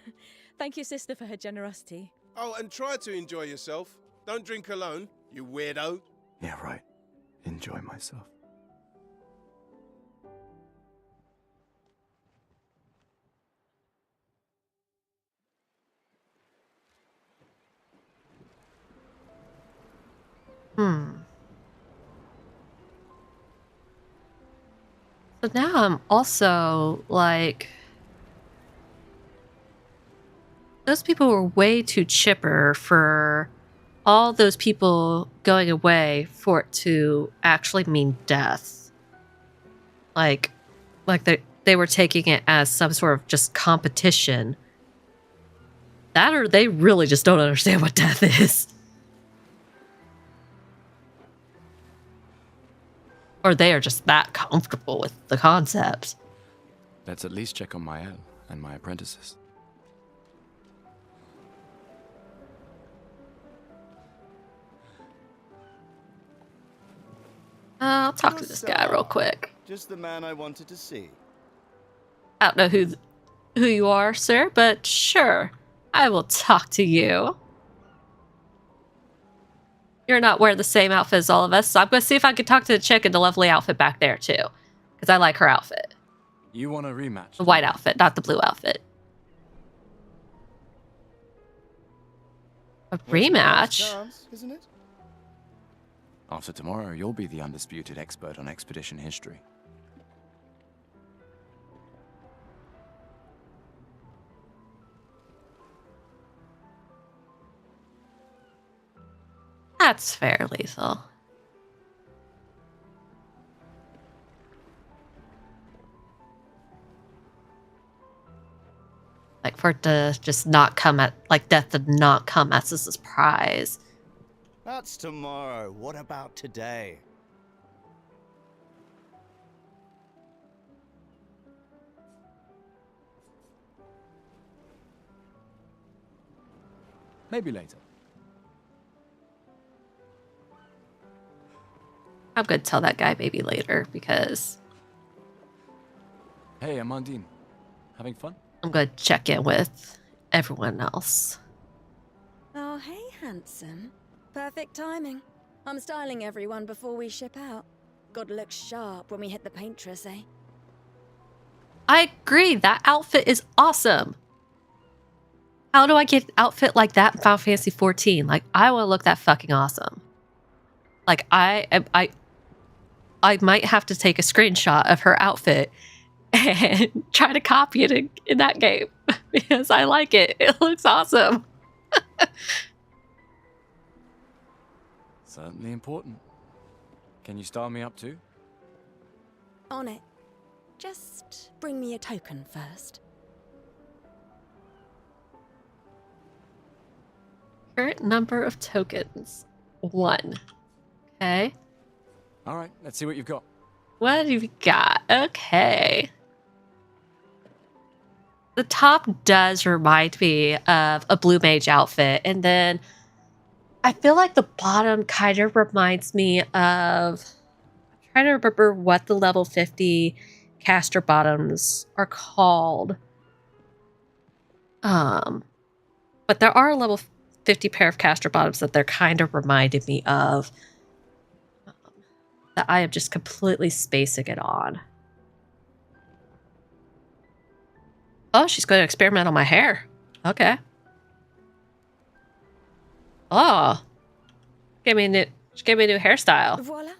Thank your sister for her generosity. Oh, and try to enjoy yourself. Don't drink alone, you weirdo. Yeah, right. Enjoy myself. So now I'm also like, those people were way too chipper for all those people going away for it to actually mean death. Like they were taking it as some sort of just competition. That or they really just don't understand what death is. Or they are just that comfortable with the concept. Let's at least check on my Elle and my apprentices. I'll talk to this guy real quick. Just the man I wanted to see. I don't know who you are, sir, but sure, I will talk to you. You're not wearing the same outfit as all of us, so I'm going to see if I can talk to the chick in the lovely outfit back there, too. Because I like her outfit. You want a rematch? The white outfit, not the blue outfit. A rematch? Chance, isn't it? After tomorrow, you'll be the undisputed expert on expedition history. That's fair, Lethal. Like, for it to just not come at, like, death did not come as a surprise. That's tomorrow. What about today? Maybe later. I'm gonna tell that guy maybe later, because Hey, Amandine. Having fun? I'm gonna check in with everyone else. Oh, hey, handsome. Perfect timing. I'm styling everyone before we ship out. Gotta look sharp when we hit the paintress, eh? I agree, that outfit is awesome. How do I get an outfit like that in Final Fantasy 14? Like, I want to look that fucking awesome. Like, I might have to take a screenshot of her outfit and try to copy it in that game because I like it. It looks awesome. Certainly important. Can you style me up too? On it. just bring me a token first? Current number of tokens. 1. Okay. All right, let's see what you've got. What have you got? Okay. The top does remind me of a blue mage outfit, and then I feel like the bottom kind of reminds me of... I'm trying to remember what the level 50 caster bottoms are called. But there are a level 50 pair of caster bottoms that they're kind of reminded me of. That I am just completely spacing it on. Oh, she's going to experiment on my hair. Okay. Oh. She gave me a new hairstyle. Voila.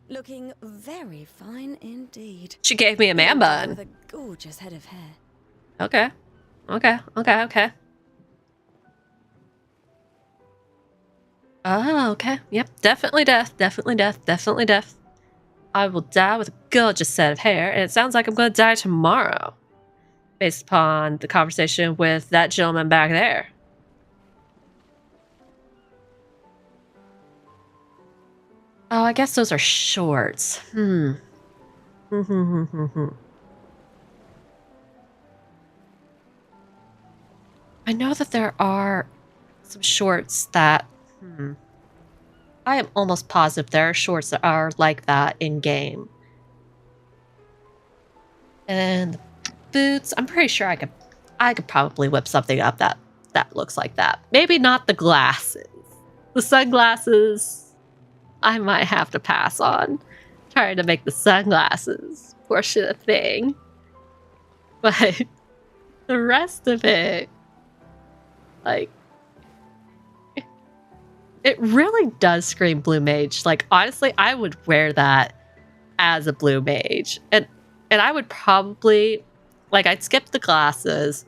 Looking very fine indeed. She gave me a man bun. With a gorgeous head of hair. Okay. Okay. Oh, okay. Yep. Definitely death. I will die with a gorgeous set of hair, and it sounds like I'm going to die tomorrow. Based upon the conversation with that gentleman back there. Oh, I guess those are shorts. I know that there are some shorts that... I am almost positive there are shorts that are like that in-game. And the boots, I'm pretty sure I could probably whip something up that looks like that. Maybe not the glasses. The sunglasses, I might have to pass on. Trying to make the sunglasses portion a thing. But the rest of it, like, it really does scream blue mage. Like, honestly, I would wear that as a blue mage. And I would probably, like, I'd skip the glasses.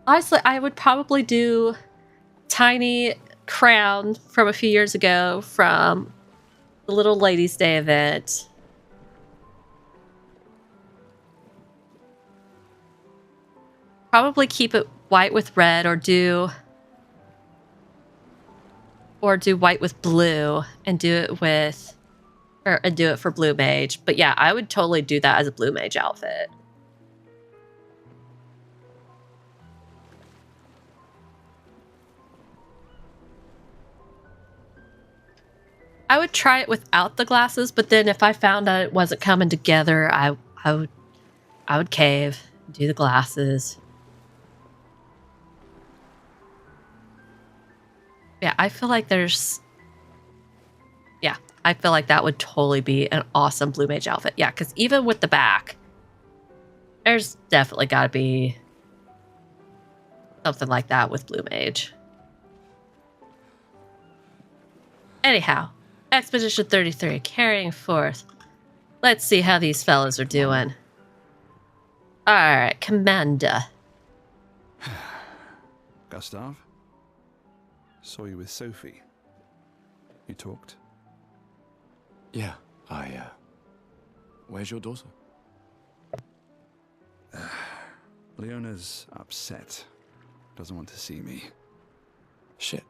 Honestly, I would probably do tiny crown from a few years ago from the Little Ladies' Day event. Probably keep it white with red, or do white with blue and do it for blue mage. But yeah, I would totally do that as a blue mage outfit. I would try it without the glasses, but then if I found out it wasn't coming together, I would cave, do the glasses. Yeah, I feel like I feel like that would totally be an awesome blue mage outfit. Yeah, because even with the back, there's definitely got to be something like that with blue mage. Anyhow, Expedition 33, carrying forth. Let's see how these fellas are doing. Alright, Commander. Gustav? Saw you with Sophie. You talked? Yeah, where's your daughter? Leona's upset. Doesn't want to see me. Shit.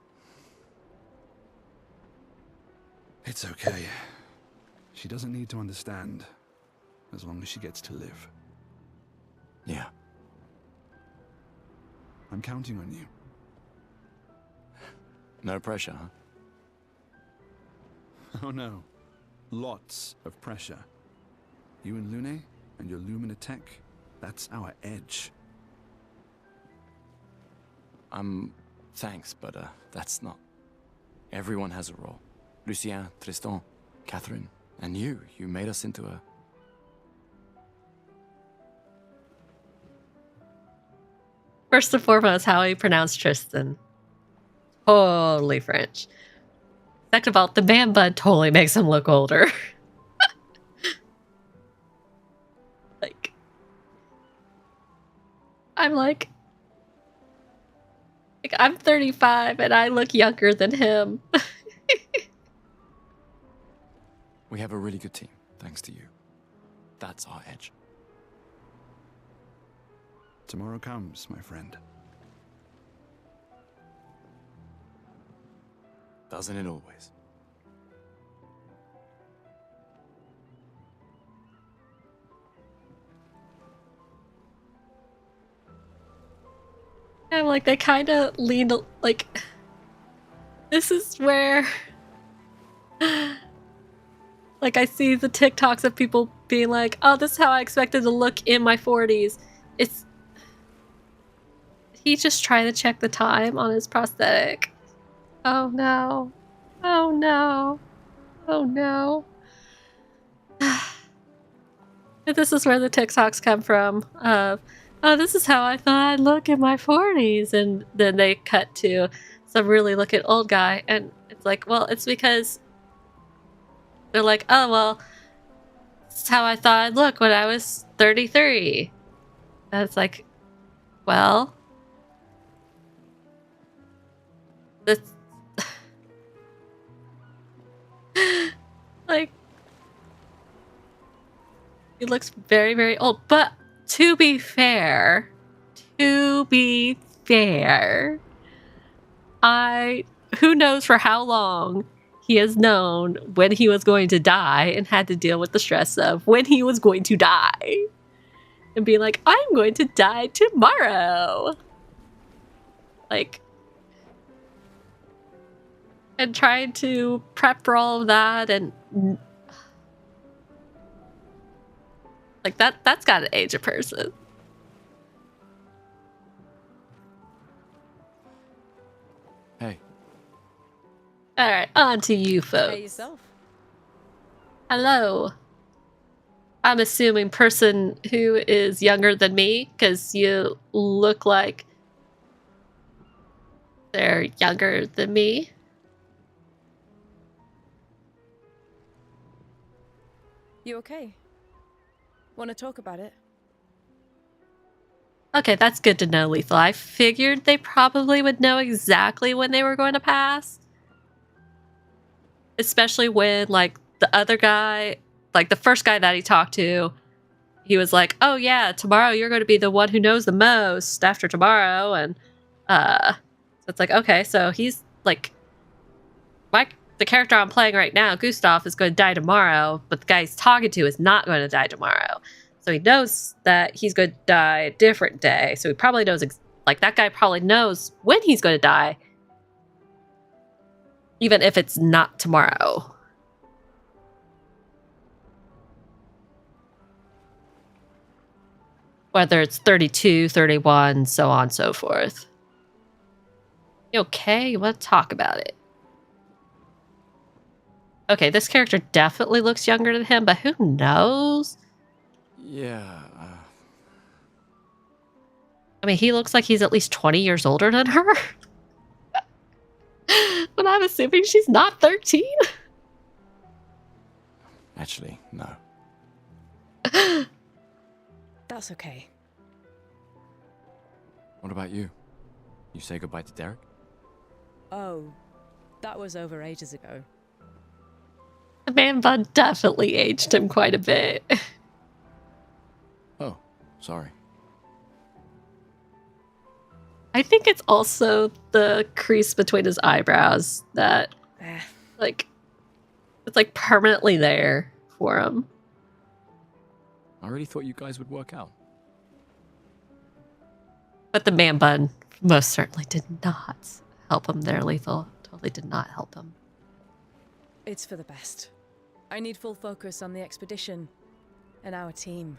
It's okay. She doesn't need to understand, as long as she gets to live. Yeah. I'm counting on you. No pressure, huh? Oh no. Lots of pressure. You and Lune and your Lumina tech, that's our edge. Thanks, but that's not... Everyone has a role. Lucien, Tristan, Catherine, and you made us into a... First and foremost, how you pronounce Tristan. Totally French. Second of all, the man bun totally makes him look older. Like, I'm 35 and I look younger than him. We have a really good team, thanks to you. That's our edge. Tomorrow comes, my friend. Doesn't it always? I'm like, they kind of lean, like, this is where, like, I see the TikToks of people being like, oh, this is how I expected to look in my 40s. It's, he just trying to check the time on his prosthetic. Oh no. Oh no. Oh no. This is where the TikToks come from. Oh, this is how I thought I'd look in my 40s. And then they cut to some really looking old guy. And it's like, well, it's because they're like, oh, well, this is how I thought I'd look when I was 33. And it's like, well, this, like, he looks very, very old. But to be fair, who knows for how long he has known when he was going to die and had to deal with the stress of when he was going to die. And be like, I'm going to die tomorrow. Like, and trying to prep for all of that, and like that's gotta age a person. Hey. Alright, on to you folks. Hey yourself. Hello. I'm assuming person who is younger than me, because you look like they're younger than me. You okay? Want to talk about it? Okay, that's good to know, Lethal. I figured they probably would know exactly when they were going to pass. Especially when, like, the other guy, like, the first guy that he talked to, he was like, oh yeah, tomorrow you're going to be the one who knows the most after tomorrow. And, so it's like, okay, so he's, like, the character I'm playing right now, Gustav, is going to die tomorrow, but the guy he's talking to is not going to die tomorrow. So he knows that he's going to die a different day. So he probably knows, like, that guy probably knows when he's going to die, even if it's not tomorrow. Whether it's 32, 31, so on and so forth. You okay? You want to talk about it? Okay, this character definitely looks younger than him, but who knows? Yeah, I mean, he looks like he's at least 20 years older than her. But I'm assuming she's not 13. actually, no. That's okay. What about you? You say goodbye to Derek? Oh, that was over ages ago. The man bun definitely aged him quite a bit. Oh, sorry. I think it's also the crease between his eyebrows that, like, it's like permanently there for him. I really thought you guys would work out. But the man bun most certainly did not help him there, Lethal. Totally did not help him. It's for the best. I need full focus on the expedition and our team.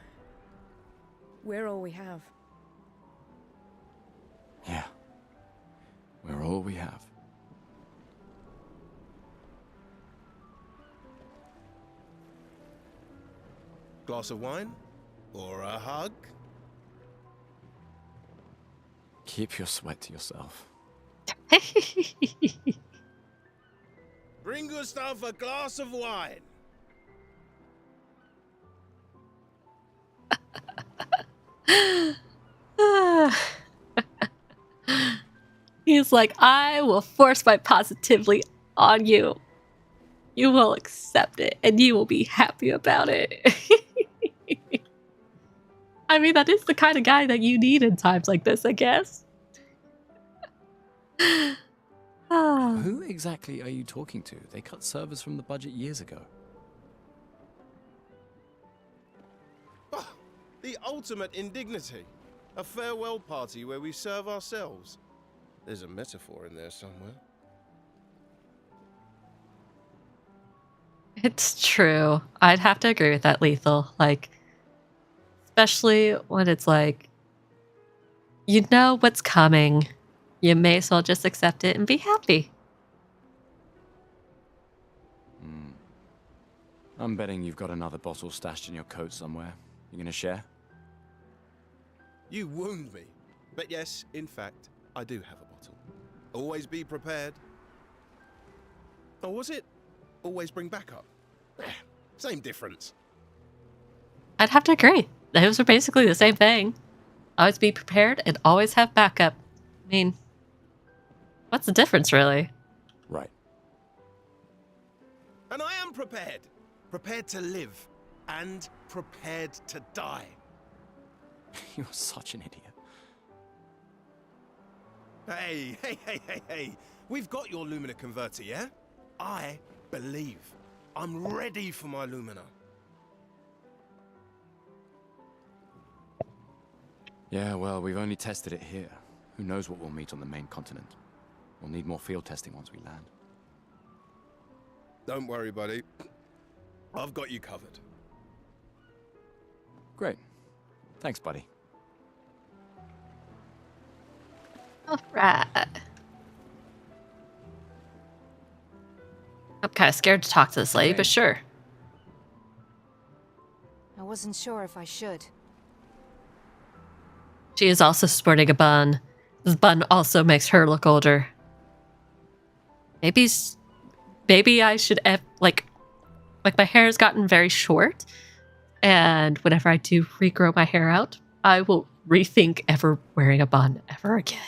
We're all we have. Yeah. We're all we have. Glass of wine? Or a hug? Keep your sweat to yourself. Bring Gustav a glass of wine. He's like, I will force my positively on you. You will accept it, and you will be happy about it. I mean, that is the kind of guy that you need in times like this, I guess. Who exactly are you talking to? They cut servers from the budget years ago. Oh, the ultimate indignity. A farewell party where we serve ourselves. There's a metaphor in there somewhere. It's true. I'd have to agree with that, Lethal. Like, especially when it's like, you know what's coming. You may as well just accept it and be happy. I'm betting you've got another bottle stashed in your coat somewhere. You gonna share? You wound me. But yes, in fact, I do have a bottle. Always be prepared. Or was it always bring backup? Same difference. I'd have to agree. Those are basically the same thing. Always be prepared and always have backup. I mean, what's the difference, really? Right. And I am prepared. Prepared to live. And prepared to die. You're such an idiot. Hey. We've got your Lumina converter, yeah? I believe. I'm ready for my Lumina. Yeah, well, we've only tested it here. Who knows what we'll meet on the main continent? We'll need more field testing once we land. Don't worry, buddy. I've got you covered. Great. Thanks, buddy. Alright. I'm kind of scared to talk to this lady, but sure. I wasn't sure if I should. She is also sporting a bun. This bun also makes her look older. Maybe I should like my hair has gotten very short, and whenever I do regrow my hair out, I will rethink ever wearing a bun ever again.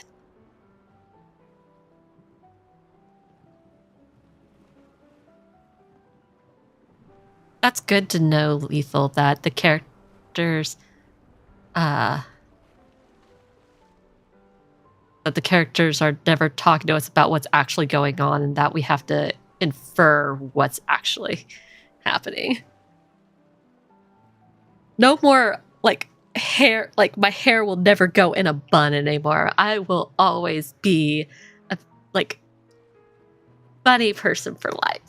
That's good to know, Lethal, that the characters are never talking to us about what's actually going on, and that we have to infer what's actually happening. No more like hair, like my hair will never go in a bun anymore. I will always be a bunny person for life.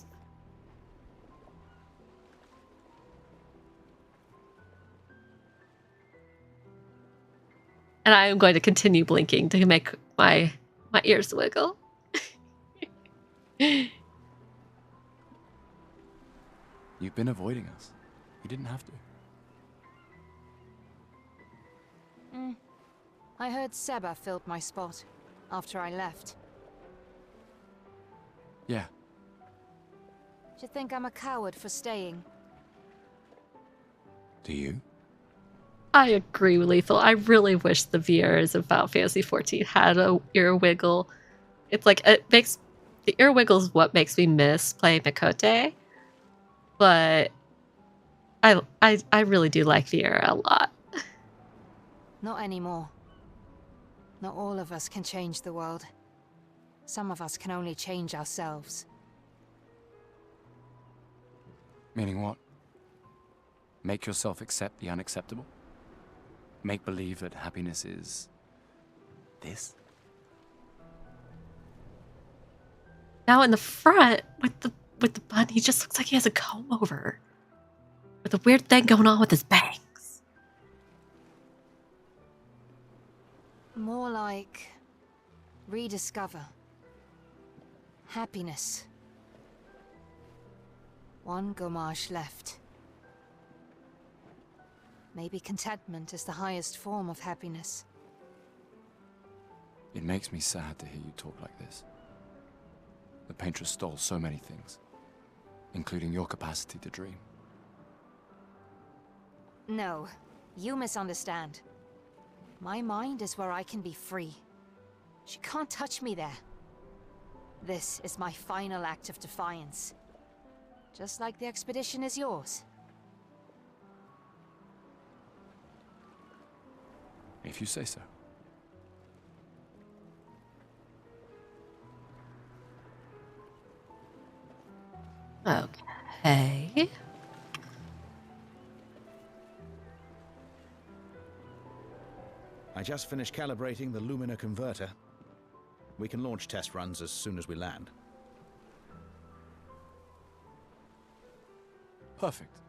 And I am going to continue blinking to make my ears wiggle. You've been avoiding us. You didn't have to. I heard Seba filled my spot after I left. Yeah. Do you think I'm a coward for staying? Do you? I agree with Lethal. I really wish the viewers of Final Fantasy XIV had a ear wiggle. It's like the ear wiggle is what makes me miss playing Mikote. But I really do like Viera a lot. Not anymore. Not all of us can change the world. Some of us can only change ourselves. Meaning what? Make yourself accept the unacceptable? Make believe that happiness is this? Now in the front with the bun, he just looks like he has a comb over. With a weird thing going on with his bangs. More like rediscover. Happiness. One Gommage left. Maybe contentment is the highest form of happiness. It makes me sad to hear you talk like this. The painter stole so many things, including your capacity to dream. No, you misunderstand. My mind is where I can be free. She can't touch me there. This is my final act of defiance. Just like the expedition is yours. If you say so. Okay. I just finished calibrating the Lumina converter. We can launch test runs as soon as we land. Perfect.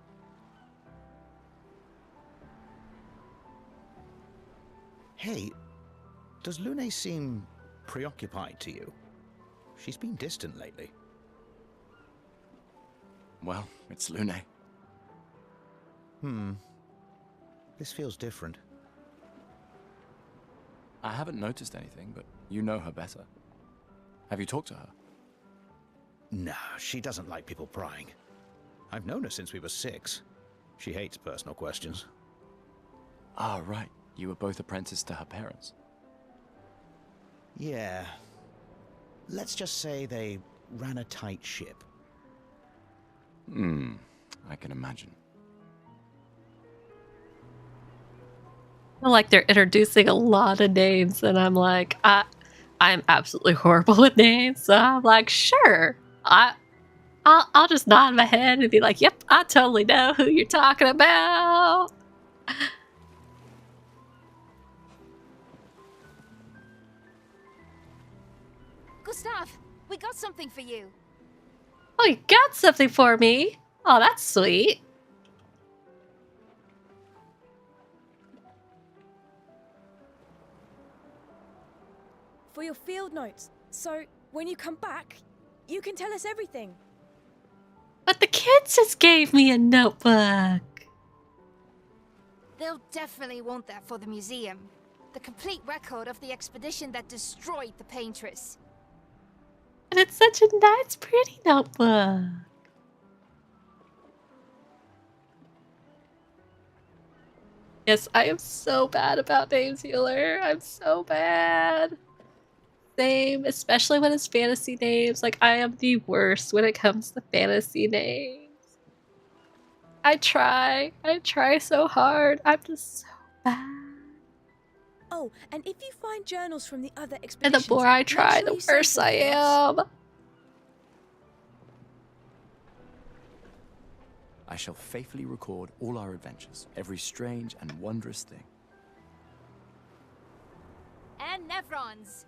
Hey, does Lune seem preoccupied to you? She's been distant lately. Well, it's Lune. This feels different. I haven't noticed anything, but you know her better. Have you talked to her? No, she doesn't like people prying. I've known her since we were 6. She hates personal questions. Ah, right. You were both apprenticed to her parents. Yeah. Let's just say they ran a tight ship. I can imagine. I feel like they're introducing a lot of names, and I'm like, I'm absolutely horrible with names, so I'm like, sure. I'll just nod my head and be like, yep, I totally know who you're talking about. Gustav, we got something for you. Oh, you got something for me? Oh, that's sweet. For your field notes. So, when you come back, you can tell us everything. But the kids just gave me a notebook. They'll definitely want that for the museum. The complete record of the expedition that destroyed the Paintress. And it's such a nice, pretty notebook. Yes, I am so bad about names, Healer. I'm so bad. Same, especially when it's fantasy names. Like, I am the worst when it comes to fantasy names. I try so hard. I'm just so bad. Oh, and if you find journals from the other And expeditions, the more I make try, sure the you save worse them I for us. am. I shall faithfully record all our adventures, every strange and wondrous thing. And Nevrons.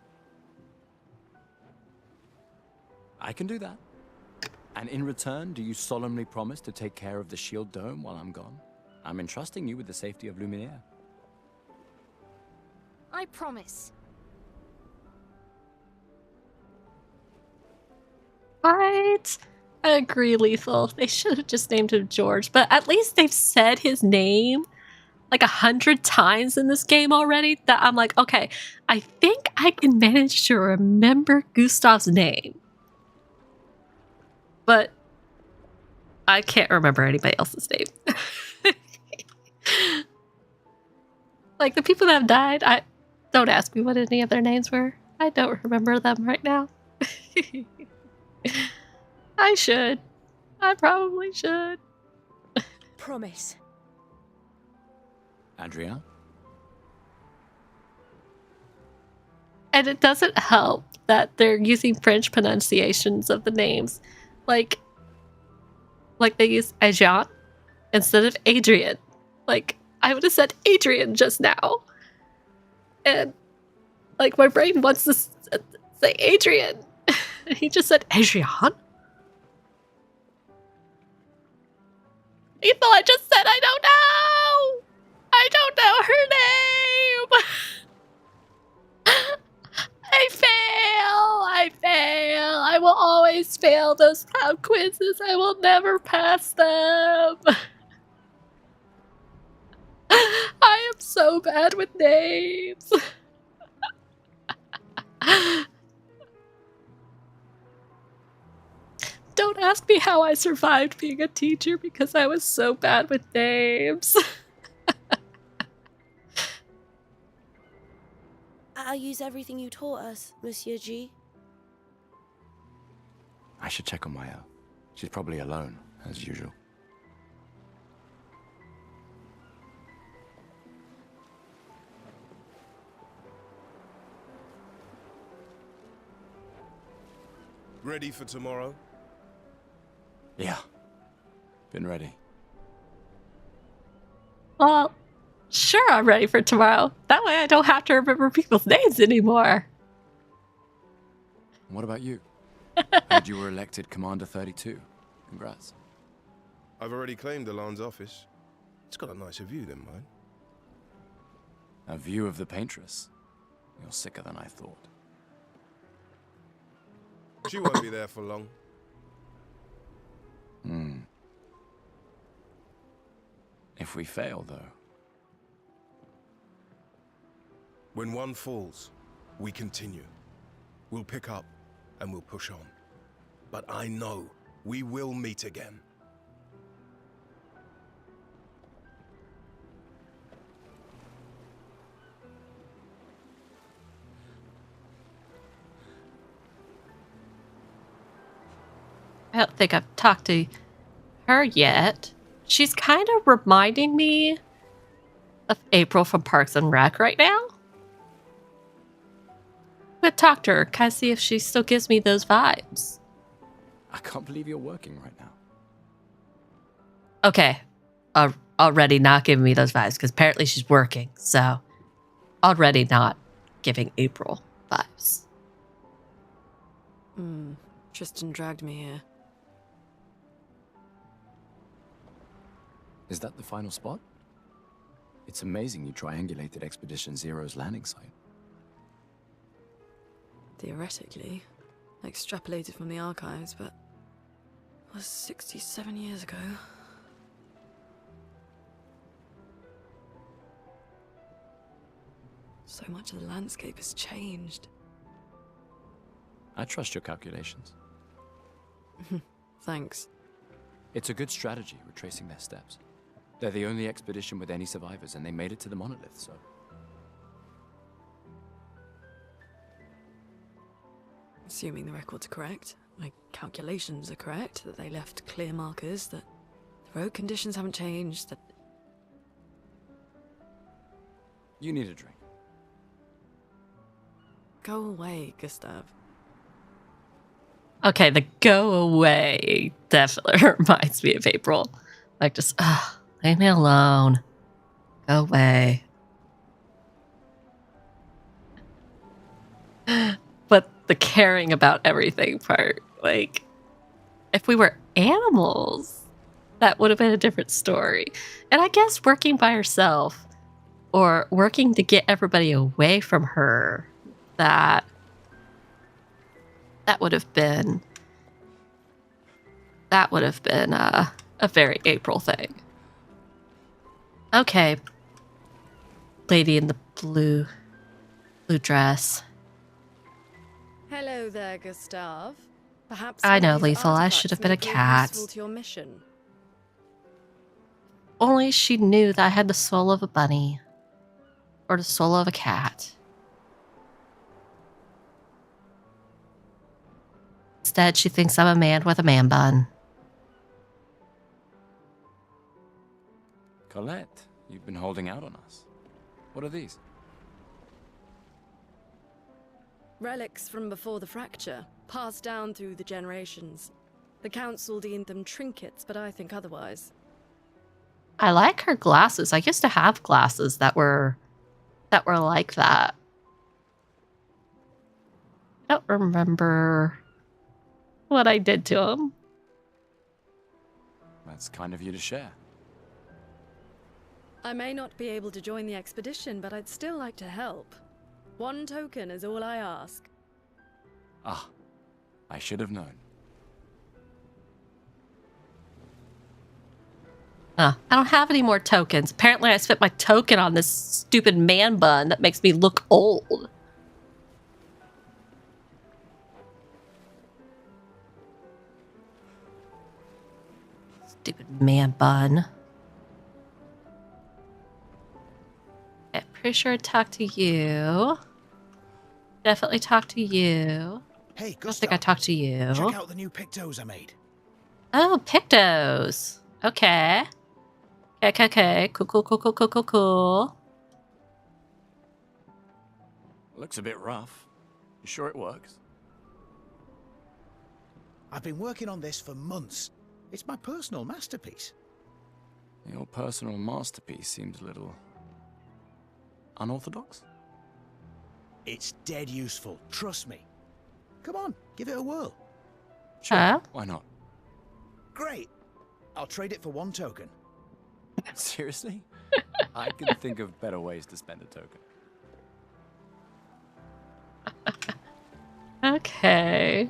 I can do that. And in return, do you solemnly promise to take care of the shield dome while I'm gone? I'm entrusting you with the safety of Luminaire. I promise. Right? I agree, Lethal. They should have just named him George, but at least they've said his name like 100 times in this game already that I'm like, okay, I think I can manage to remember Gustav's name. But I can't remember anybody else's name. Like, the people that have died, don't ask me what any of their names were. I don't remember them right now. I should. I probably should. Promise. Adrien? And it doesn't help that they're using French pronunciations of the names. Like they use Adrien instead of Adrian. Like, I would have said Adrian just now. And, like, my brain wants to say Adrian. He just said Adrian? Even though I just said I don't know! I don't know her name! I fail! I will always fail those cloud quizzes. I will never pass them. I am so bad with names. Don't ask me how I survived being a teacher because I was so bad with names. I'll use everything you taught us, Monsieur G. I should check on my She's probably alone, as usual. Ready for tomorrow? Yeah. Been ready. Well, sure, I'm ready for tomorrow. That way I don't have to remember people's names anymore. What about you? Heard you were elected Commander 32. Congrats. I've already claimed Alan's office. It's got a nicer view than mine. A view of the Paintress. You're sicker than I thought. She won't be there for long. If we fail, though. When one falls, we continue. We'll pick up and we'll push on. But I know we will meet again. I don't think I've talked to her yet. She's kind of reminding me of April from Parks and Rec right now. But talk to her, kind of see if she still gives me those vibes. I can't believe you're working right now. Okay, already not giving me those vibes because apparently she's working. So already not giving April vibes. Tristan dragged me here. Is that the final spot? It's amazing you triangulated Expedition Zero's landing site. Theoretically, I extrapolated from the archives, but it was 67 years ago. So much of the landscape has changed. I trust your calculations. Thanks. It's a good strategy, retracing their steps. They're the only expedition with any survivors, and they made it to the monolith, so... Assuming the records are correct, my calculations are correct, that they left clear markers, that the road conditions haven't changed, that... You need a drink. Go away, Gustav. Okay, the go away definitely reminds me of April. Like just, leave me alone. Go away. But the caring about everything part, like, if we were animals, that would have been a different story. And I guess working by herself, or working to get everybody away from her, that would have been a very April thing. Okay. Lady in the blue dress. Hello there, Gustav. Perhaps I know, one of these Lethal, I artifacts should have been a may prove cat. useful to your mission. Only she knew that I had the soul of a bunny. Or the soul of a cat. Instead, she thinks I'm a man with a man bun. Colette, you've been holding out on us. What are these? Relics from before the fracture, passed down through the generations. The council deemed them trinkets, but I think otherwise. I like her glasses. I used to have glasses that were like that. I don't remember what I did to them. That's kind of you to share. I may not be able to join the expedition, but I'd still like to help. One token is all I ask. Ah, I should have known. I don't have any more tokens. Apparently I spent my token on this stupid man bun that makes me look old. Stupid man bun. I'm pretty sure I talked to you. Definitely talked to you. Hey, I Gustav. think I talked to you. Check out the new pictos I made. Oh, Pictos. Okay. Okay. Cool. Looks a bit rough. You sure it works? I've been working on this for months. It's my personal masterpiece. Your personal masterpiece seems a little unorthodox. It's dead useful, trust me. Come on, give it a whirl. Sure, why not? Great. I'll trade it for 1 token. Seriously? I can think of better ways to spend a token. Okay.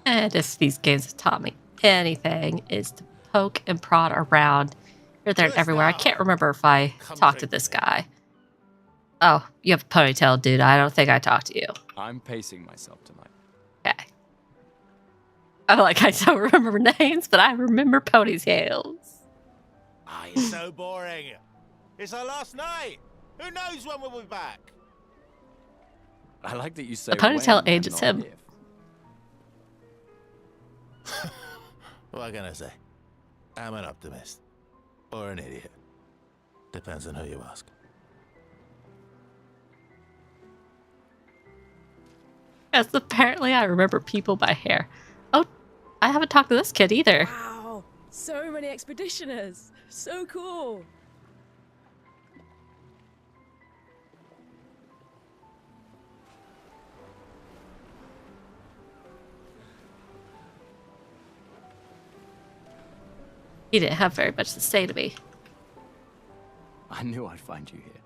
And if these games have taught me anything, is to poke and prod around here, there, and everywhere. I can't remember if I talked to this guy. Oh, you have a ponytail, dude. I don't think I talked to you. I'm pacing myself tonight. Okay. I'm like, I don't remember names, but I remember ponytails. Ah, you're so boring. It's our last night. Who knows when we'll be back? I like that you say The ponytail when, ages and him. not if. What can I say? I'm an optimist. Or an idiot. Depends on who you ask. Yes, apparently I remember people by hair. Oh, I haven't talked to this kid either. Wow, so many expeditioners. So cool. He didn't have very much to say to me. I knew I'd find you here.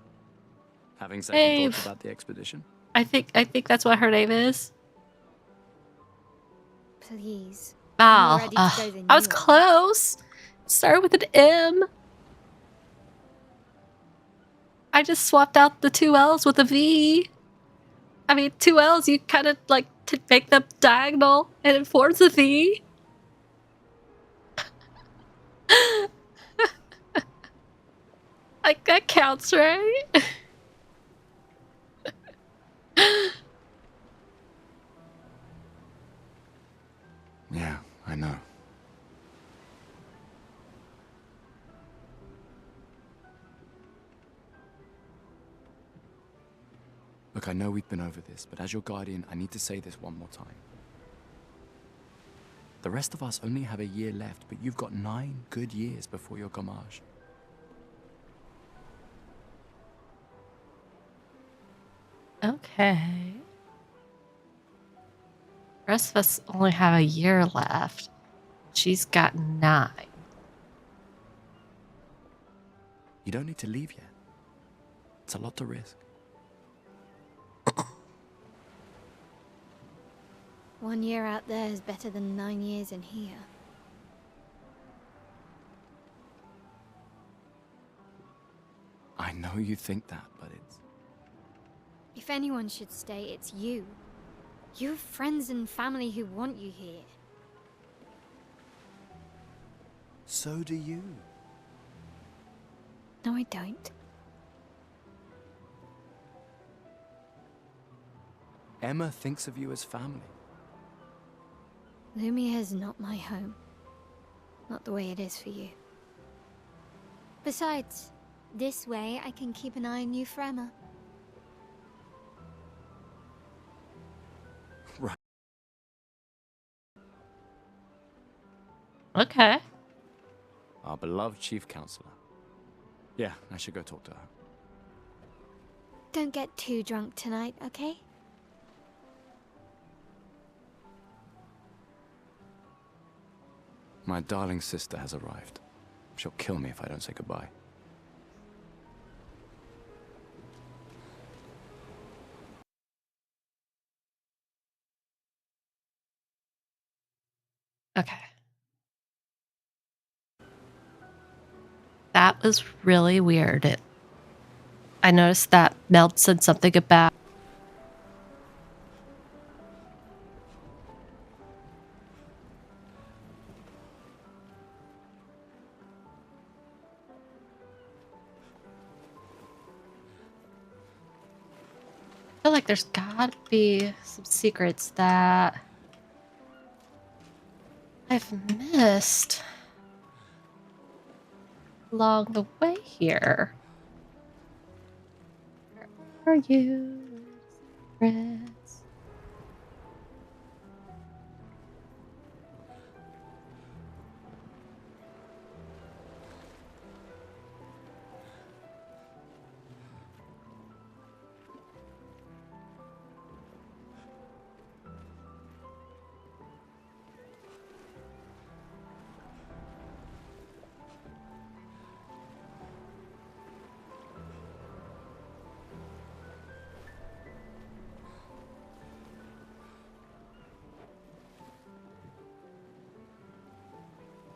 Having second thoughts Hey. about the expedition? I think that's what her name is. Please. Val. ready to go, then I was you are. close. Started with an M. I just swapped out the 2 L's with a V. I mean, 2 L's, you kind of like to make them diagonal and it forms a V. Like, that counts, right? Yeah, I know. Look, I know we've been over this, but as your guardian, I need to say this one more time. The rest of us only have a year left, but you've got 9 good years before your gommage. Okay. The rest of us only have a year left. She's got 9. You don't need to leave yet. It's a lot to risk. 1 year out there is better than 9 years in here. I know you think that, but it's... If anyone should stay, it's you. You have friends and family who want you here. So do you. No, I don't. Emma thinks of you as family. Lumia's not my home. Not the way it is for you. Besides, this way I can keep an eye on you for Emma. Right. Okay. Our beloved chief counselor. Yeah, I should go talk to her. Don't get too drunk tonight, okay? My darling sister has arrived. She'll kill me if I don't say goodbye. Okay. That was really weird. I noticed that Mel said something about feel like there's gotta be some secrets that I've missed along the way here. Where are you? Secrets.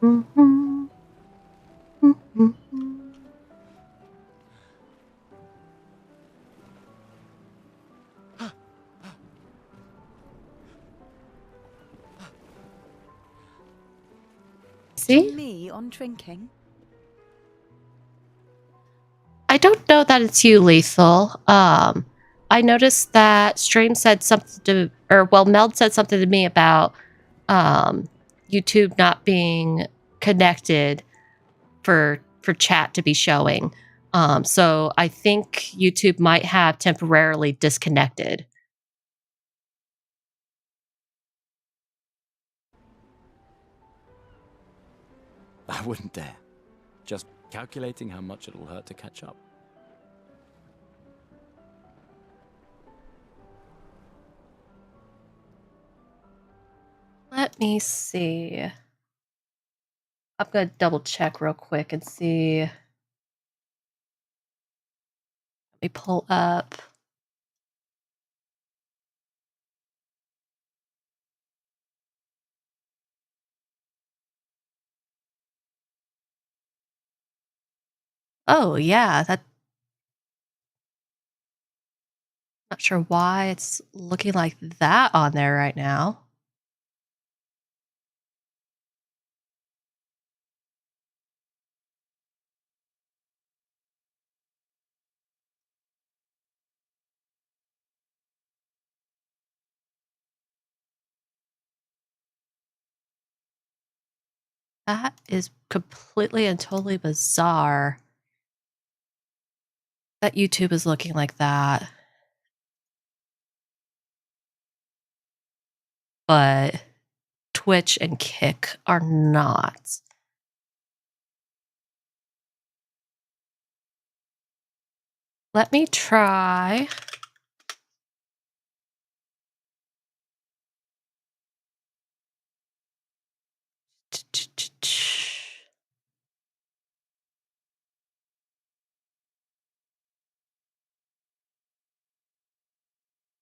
Mm-hmm. Mm-hmm. See? Me on drinking? I don't know that it's you, Lethal. I noticed that Stream said something to, or well, Meld said something to me about YouTube not being connected for chat to be showing. So I think YouTube might have temporarily disconnected. I wouldn't dare. Just calculating how much it'll hurt to catch up. Let me see. I'm going to double check real quick and see. Let me pull up. Oh, yeah, that. Not sure why it's looking like that on there right now. That is completely and totally bizarre that YouTube is looking like that. But Twitch and Kick are not. Let me try.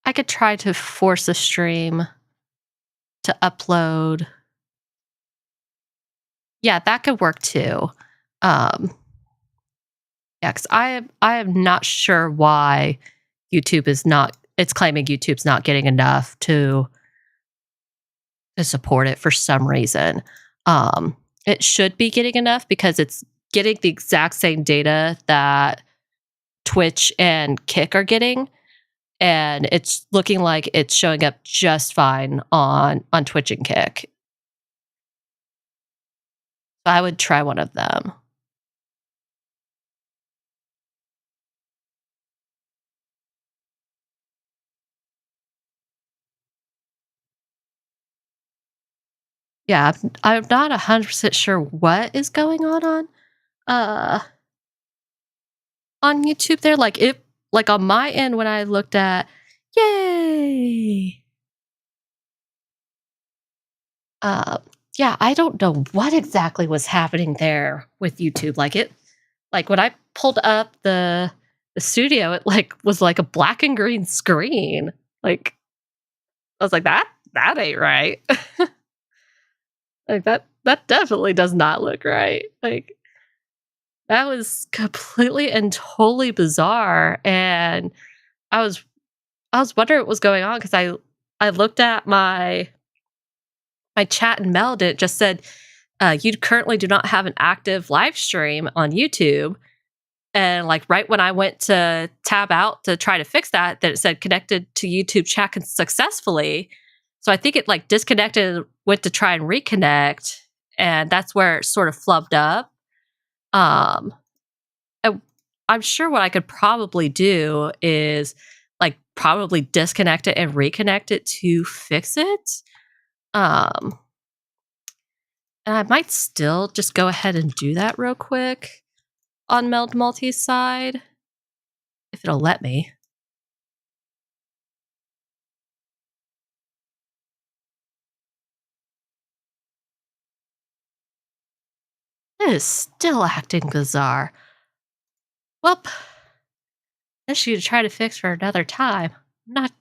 I could try to force a stream to upload. Yeah, that could work too. Yeah, because I am not sure why YouTube is not. It's claiming YouTube's not getting enough to support it for some reason. It should be getting enough because it's getting the exact same data that Twitch and Kick are getting, and it's looking like it's showing up just fine on Twitch and Kick. So I would try one of them. Yeah, I'm not 100% sure what is going on YouTube there. Like on my end when I looked at, yay. Yeah, I don't know what exactly was happening there with YouTube. Like when I pulled up the studio, it was like a black and green screen. Like I was like, that ain't right. Like that definitely does not look right. Like that was completely and totally bizarre. And I was wondering what was going on because I looked at my chat and Meld, it just said you currently do not have an active live stream on YouTube. And like right when I went to tab out to try to fix that, it said connected to YouTube chat successfully. So I think it like disconnected, went to try and reconnect, and that's where it sort of flubbed up. I'm sure what I could probably do is like probably disconnect it and reconnect it to fix it. And I might still just go ahead and do that real quick on Meld Multi's side, if it'll let me. It is still acting bizarre. Well, this you to try to fix for another time. Not,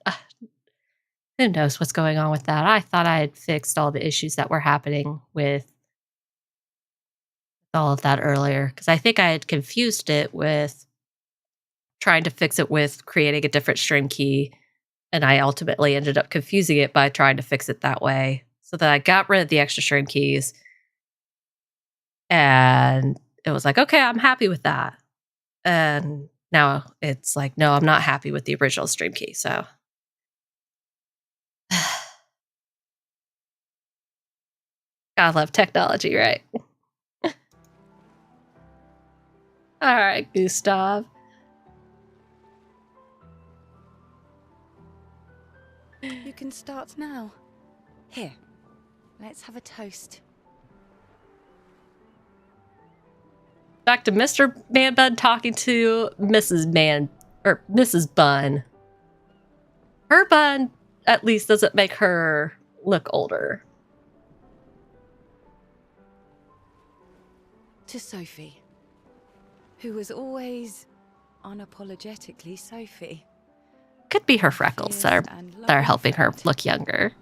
who knows what's going on with that? I thought I had fixed all the issues that were happening with all of that earlier, because I think I had confused it with trying to fix it with creating a different stream key, and I ultimately ended up confusing it by trying to fix it that way. So that I got rid of the extra stream keys, and it was like, okay, I'm happy with that. And now it's like, no, I'm not happy with the original stream key, so. Gotta love technology, right? All right, Gustav. You can start now. Here, let's have a toast. Back to Mr. Man Bun talking to Mrs. Man, or Mrs. Bun. Her bun at least doesn't make her look older. To Sophie, who was always unapologetically Sophie. Could be her freckles that are helping her look younger.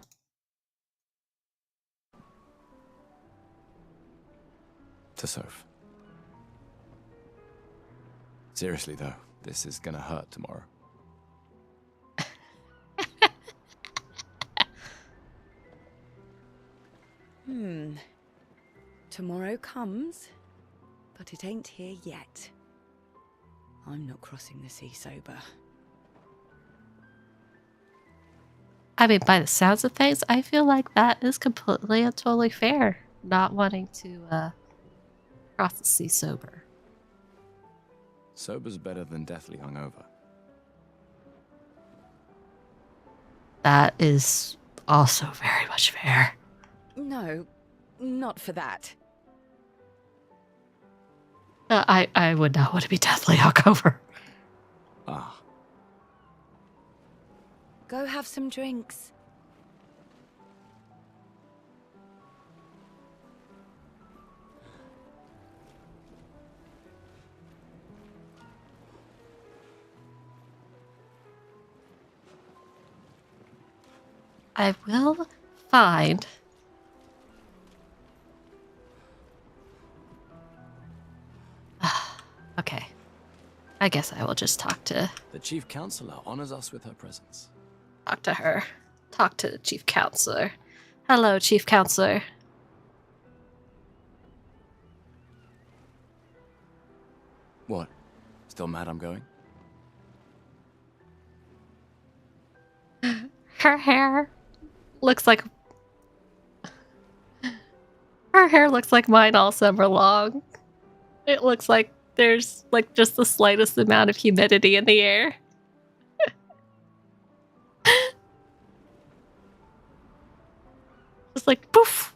To Soph. Seriously though, this is gonna hurt tomorrow. Tomorrow comes, but it ain't here yet. I'm not crossing the sea sober. I mean, by the sounds of things, I feel like that is completely and totally fair. Not wanting to cross the sea sober. Sober's better than deathly hungover. That is also very much fair. No, not for that. I would not want to be deathly hungover. Ah. Go have some drinks. I will find... Okay. I guess I will just talk to... The Chief Counselor honors us with her presence. Talk to her. Talk to the Chief Counselor. Hello, Chief Counselor. What? Still mad I'm going? Her hair looks like... Her hair looks like mine all summer long. It looks like there's like just the slightest amount of humidity in the air. Just like poof.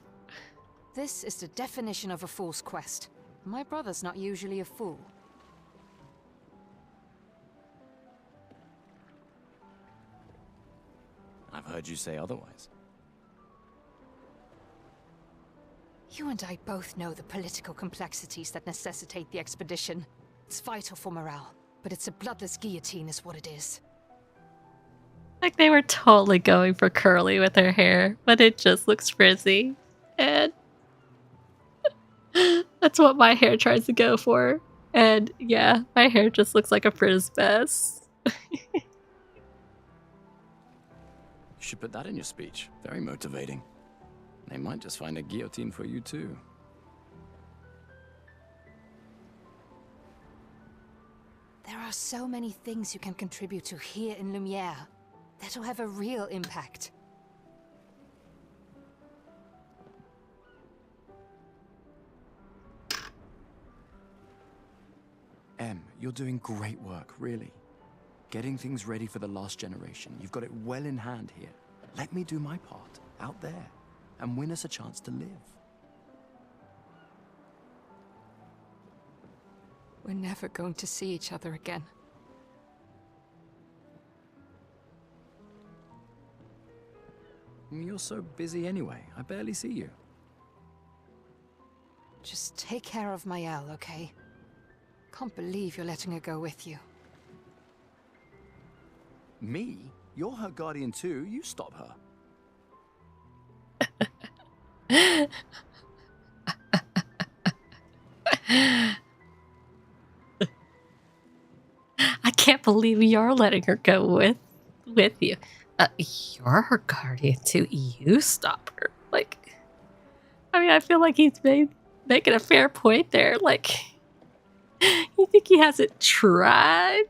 This is the definition of a fool's quest. My brother's not usually a fool. I've heard you say otherwise. You and I both know the political complexities that necessitate the expedition. It's vital for morale, but it's a bloodless guillotine is what it is. Like they were totally going for curly with her hair, but it just looks frizzy. And that's what my hair tries to go for. And yeah, my hair just looks like a frizz mess. You should put that in your speech. Very motivating. They might just find a guillotine for you too. There are so many things you can contribute to here in Lumiere that'll have a real impact. Em, you're doing great work, really. Getting things ready for the last generation. You've got it well in hand here. Let me do my part, out there, and win us a chance to live. We're never going to see each other again. You're so busy anyway. I barely see you. Just take care of Maëlle, okay? Can't believe you're letting her go with you. Me? You're her guardian too. You stop her. I can't believe you're letting her go with you. You're her guardian too. You stop her. Like, I mean, I feel like he's making a fair point there. Like, you think he hasn't tried?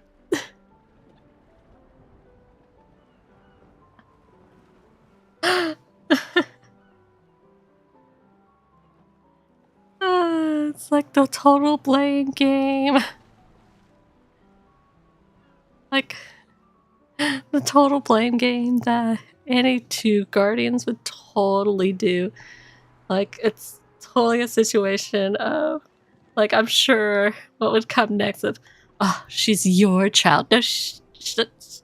It's like the total blame game. Like, the total blame game that any two guardians would totally do. Like, it's totally a situation of, like, I'm sure what would come next of, oh, she's your child. No, she's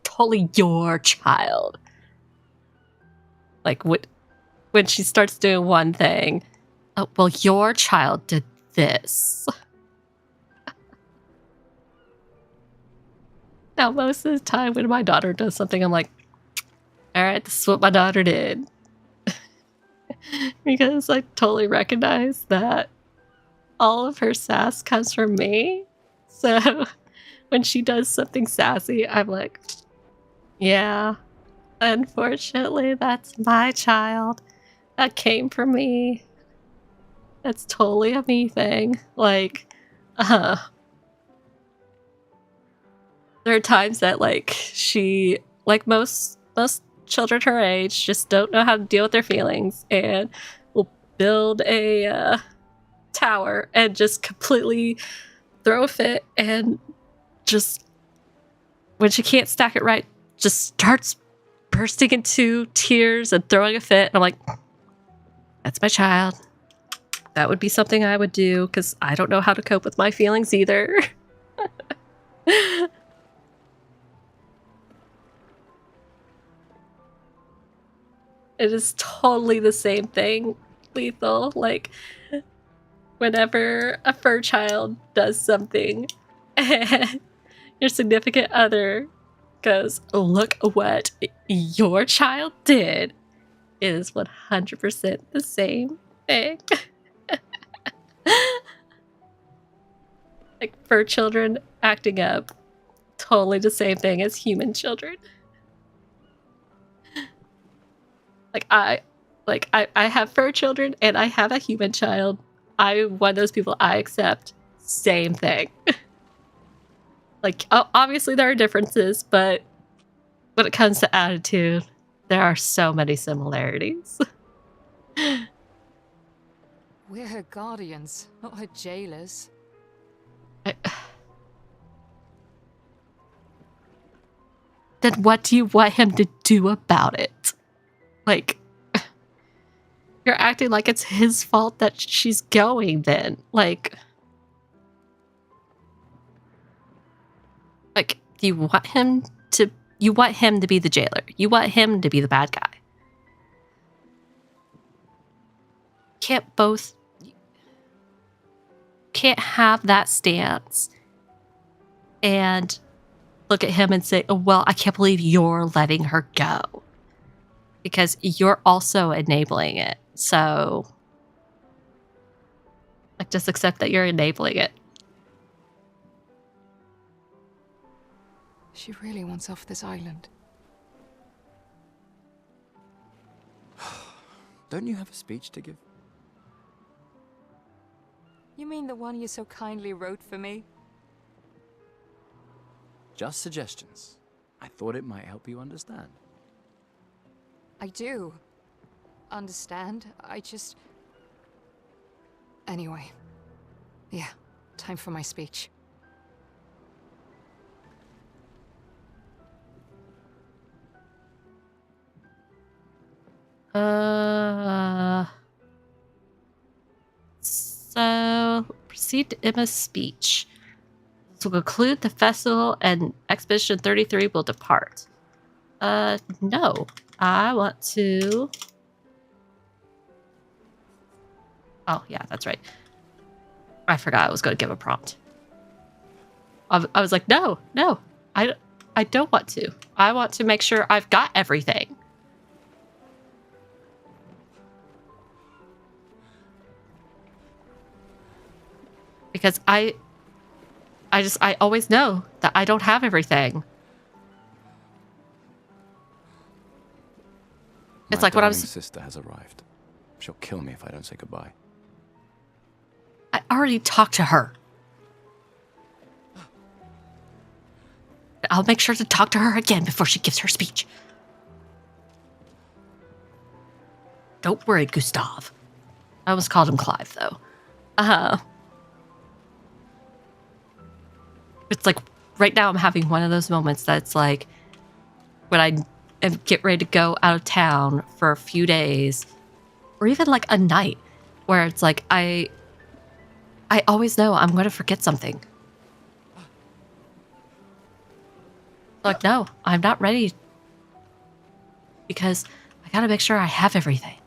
totally your child. Like, when she starts doing one thing, oh, well, your child did this. Now, most of the time when my daughter does something, I'm like, all right, this is what my daughter did. Because I totally recognize that all of her sass comes from me. So when she does something sassy, I'm like, yeah, unfortunately, that's my child. That came from me. That's totally a me thing. Like, there are times that, like, she, like most children her age, just don't know how to deal with their feelings and will build a tower and just completely throw a fit, and just, when she can't stack it right, just starts bursting into tears and throwing a fit. And I'm like, that's my child. That would be something I would do, because I don't know how to cope with my feelings either. It is totally the same thing, Lethal. Like, whenever a fur child does something and your significant other goes, look what your child did, it is 100% the same thing. Like, fur children acting up, totally the same thing as human children. I have fur children and I have a human child. I'm one of those people. I accept same thing. Like, obviously there are differences, but when it comes to attitude, there are so many similarities. We're her guardians, not her jailers. Then what do you want him to do about it? Like, you're acting like it's his fault that she's going then. Like, do you want him to be the jailer? You want him to be the bad guy. Can't have that stance and look at him and say, oh, well, I can't believe you're letting her go. Because you're also enabling it. So, like, just accept that you're enabling it. She really wants off this island. Don't you have a speech to give? You mean the one you so kindly wrote for me? Just suggestions. I thought it might help you understand. I do understand. I just... Anyway. Yeah, time for my speech. So proceed to Emma's speech. This will conclude the festival and Expedition 33 will depart. No. I want to... Oh, yeah, that's right. I forgot I was going to give a prompt. I was like, no, I don't want to. I want to make sure I've got everything. Because I always know that I don't have everything. It's like what I was... My sister has arrived. She'll kill me if I don't say goodbye. I already talked to her. I'll make sure to talk to her again before she gives her speech. Don't worry, Gustav. I almost called him Clive, though. It's like, right now I'm having one of those moments that's like, when I get ready to go out of town for a few days, or even like a night, where it's like, I always know I'm going to forget something. Like, no, I'm not ready. Because I gotta make sure I have everything.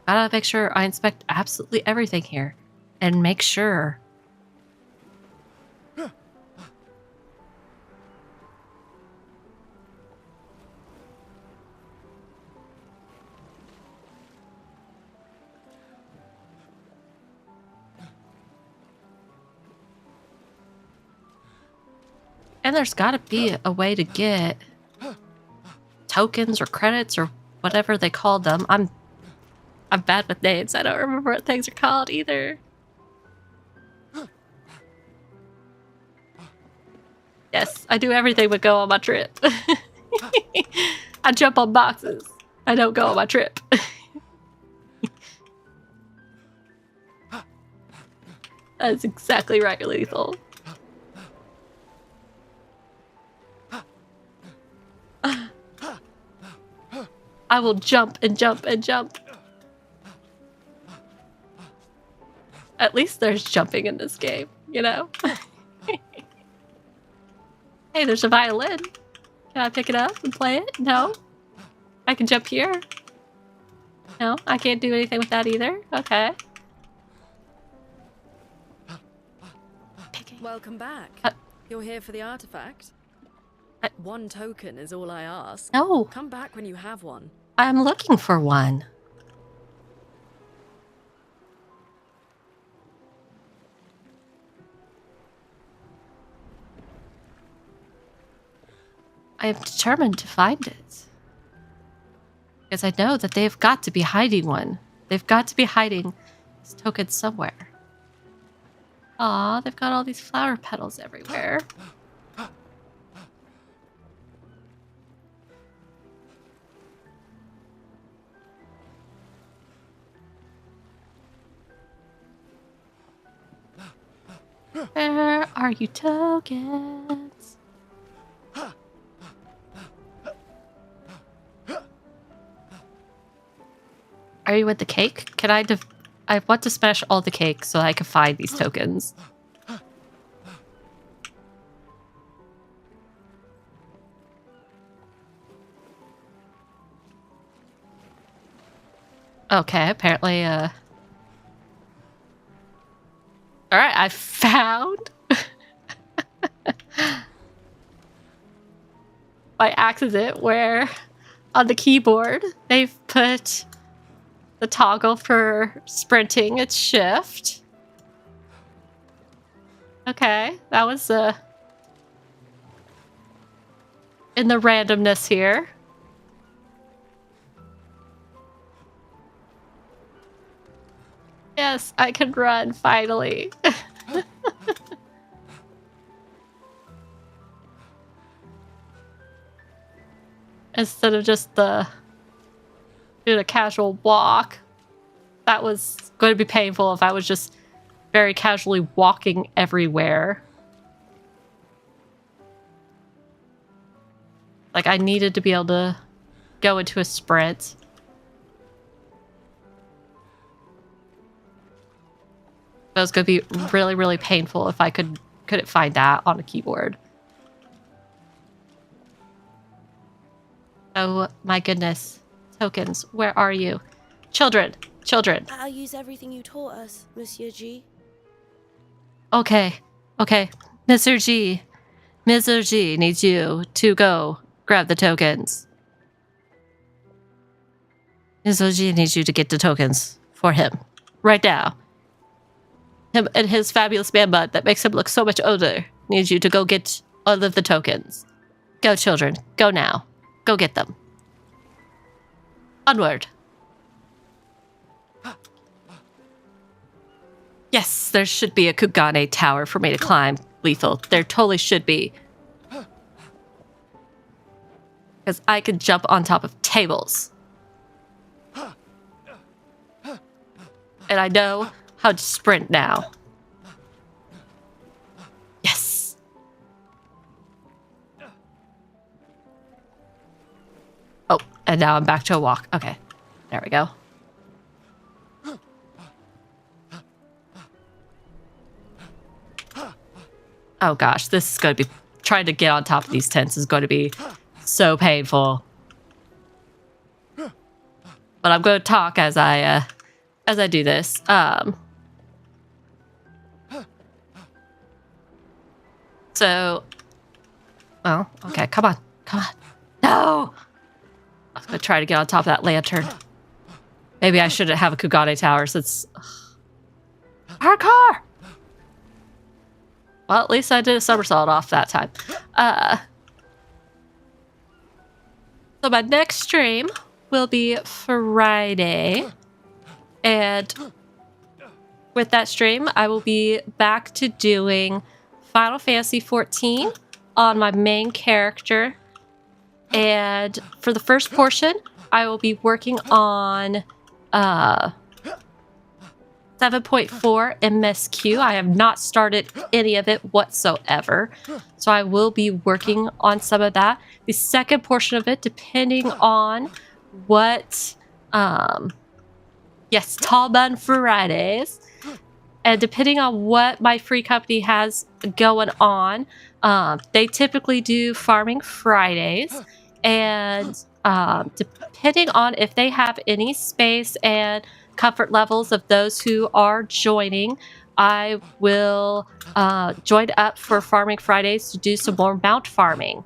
I gotta make sure I inspect absolutely everything here. And make sure. And there's got to be a way to get tokens or credits or whatever they called them. I'm bad with names. I don't remember what things are called either. Yes, I do everything but go on my trip. I jump on boxes. I don't go on my trip. That's exactly right, Lethal. I will jump and jump and jump. At least there's jumping in this game, you know? Hey, there's a violin. Can I pick it up and play it? No? I can jump here. No, I can't do anything with that either. Okay. Welcome back. You're here for the artifact? 1 token is all I ask. No. Come back when you have one. I'm looking for one. I am determined to find it. Because I know that they've got to be hiding one. They've got to be hiding this token somewhere. Aw, they've got all these flower petals everywhere. Where are you, tokens? Are you with the cake? Can I want to smash all the cake so I can find these tokens. Okay, apparently, Alright, I found... by accident where on the keyboard they've put the toggle for sprinting, it's shift. Okay, that was in the randomness here. Yes, I can run finally. instead of just doing a casual walk. That was going to be painful if I was just very casually walking everywhere. Like, I needed to be able to go into a sprint. It was going to be really, really painful if I couldn't find that on a keyboard. Oh my goodness. Tokens, where are you? Children, children. I'll use everything you taught us, Monsieur G. Okay, okay. Mr. G. Mr. G needs you to go grab the tokens. Mr. G needs you to get the tokens for him. Right now. Him and his fabulous man bun that makes him look so much older needs you to go get all of the tokens. Go, children. Go now. Go get them. Onward. Yes, there should be a Kugane tower for me to climb, Lethal. There totally should be. Because I could jump on top of tables. And I know how to sprint now. Yes. Oh, and now I'm back to a walk. Okay, there we go. Oh gosh, this is going to be... Trying to get on top of these tents is going to be so painful. But I'm going to talk as I do this. So... Well, okay, come on. Come on. No! I was going to try to get on top of that lantern. Maybe I shouldn't have a Kugane tower since... Hardcore! Well, at least I did a somersault off that time. So my next stream will be Friday. And with that stream, I will be back to doing Final Fantasy XIV on my main character. And for the first portion, I will be working on 7.4 MSQ. I have not started any of it whatsoever. So I will be working on some of that. The second portion of it, depending on what... yes, Tall Bun Fridays. And depending on what my free company has going on, they typically do Farming Fridays. And depending on if they have any space and comfort levels of those who are joining, I will join up for Farming Fridays to do some more mount farming.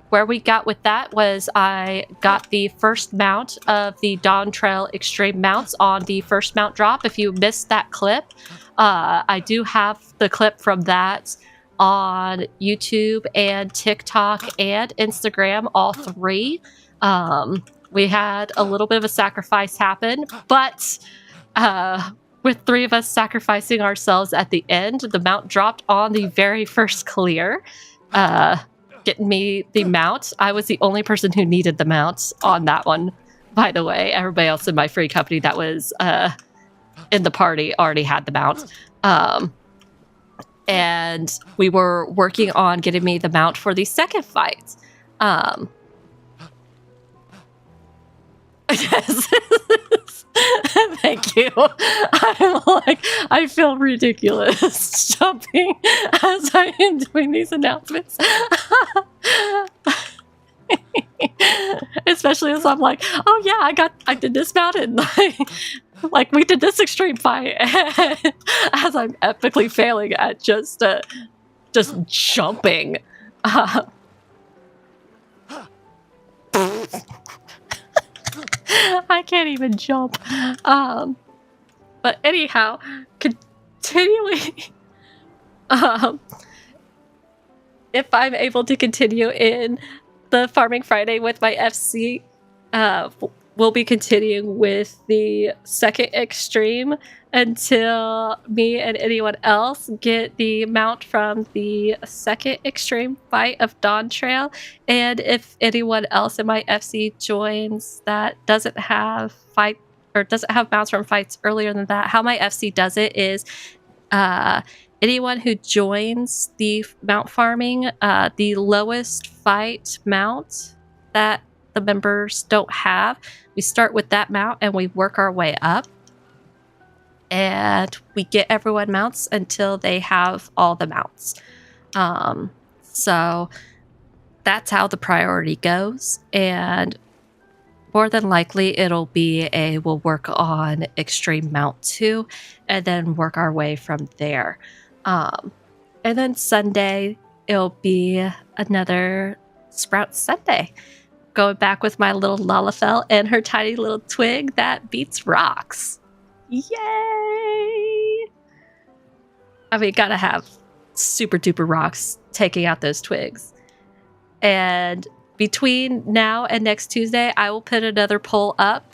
Where we got with that was I got the first mount of the Dawn Trail Extreme mounts on the first mount drop. If you missed that clip, I do have the clip from that on YouTube and TikTok and Instagram, all three. We had a little bit of a sacrifice happen, but with three of us sacrificing ourselves at the end, the mount dropped on the very first clear, getting me the mount. I was the only person who needed the mount on that one, by the way. Everybody else in my free company that was in the party already had the mount. And we were working on getting me the mount for the second fight. Yes. Thank you. I'm like, I feel ridiculous jumping as I am doing these announcements. Especially as I'm like, oh yeah, I did this mountain. Like we did this extreme fight. As I'm epically failing at just jumping. I can't even jump. But anyhow, continuing. If I'm able to continue in the Farming Friday with my FC we'll be continuing with the second extreme until me and anyone else get the mount from the second extreme fight of Dawn Trail. And if anyone else in my FC joins that doesn't have mounts from fights earlier than that, how my FC does it is anyone who joins the mount farming, the lowest fight mount that the members don't have, we start with that mount and we work our way up. And we get everyone mounts until they have all the mounts. So that's how the priority goes. And more than likely, it'll be we'll work on Extreme Mount 2 and then work our way from there. And then Sunday, it'll be another Sprout Sunday. Going back with my little Lalafell and her tiny little twig that beats rocks. Yay! I mean, gotta have super duper rocks taking out those twigs. And between now and next Tuesday, I will put another poll up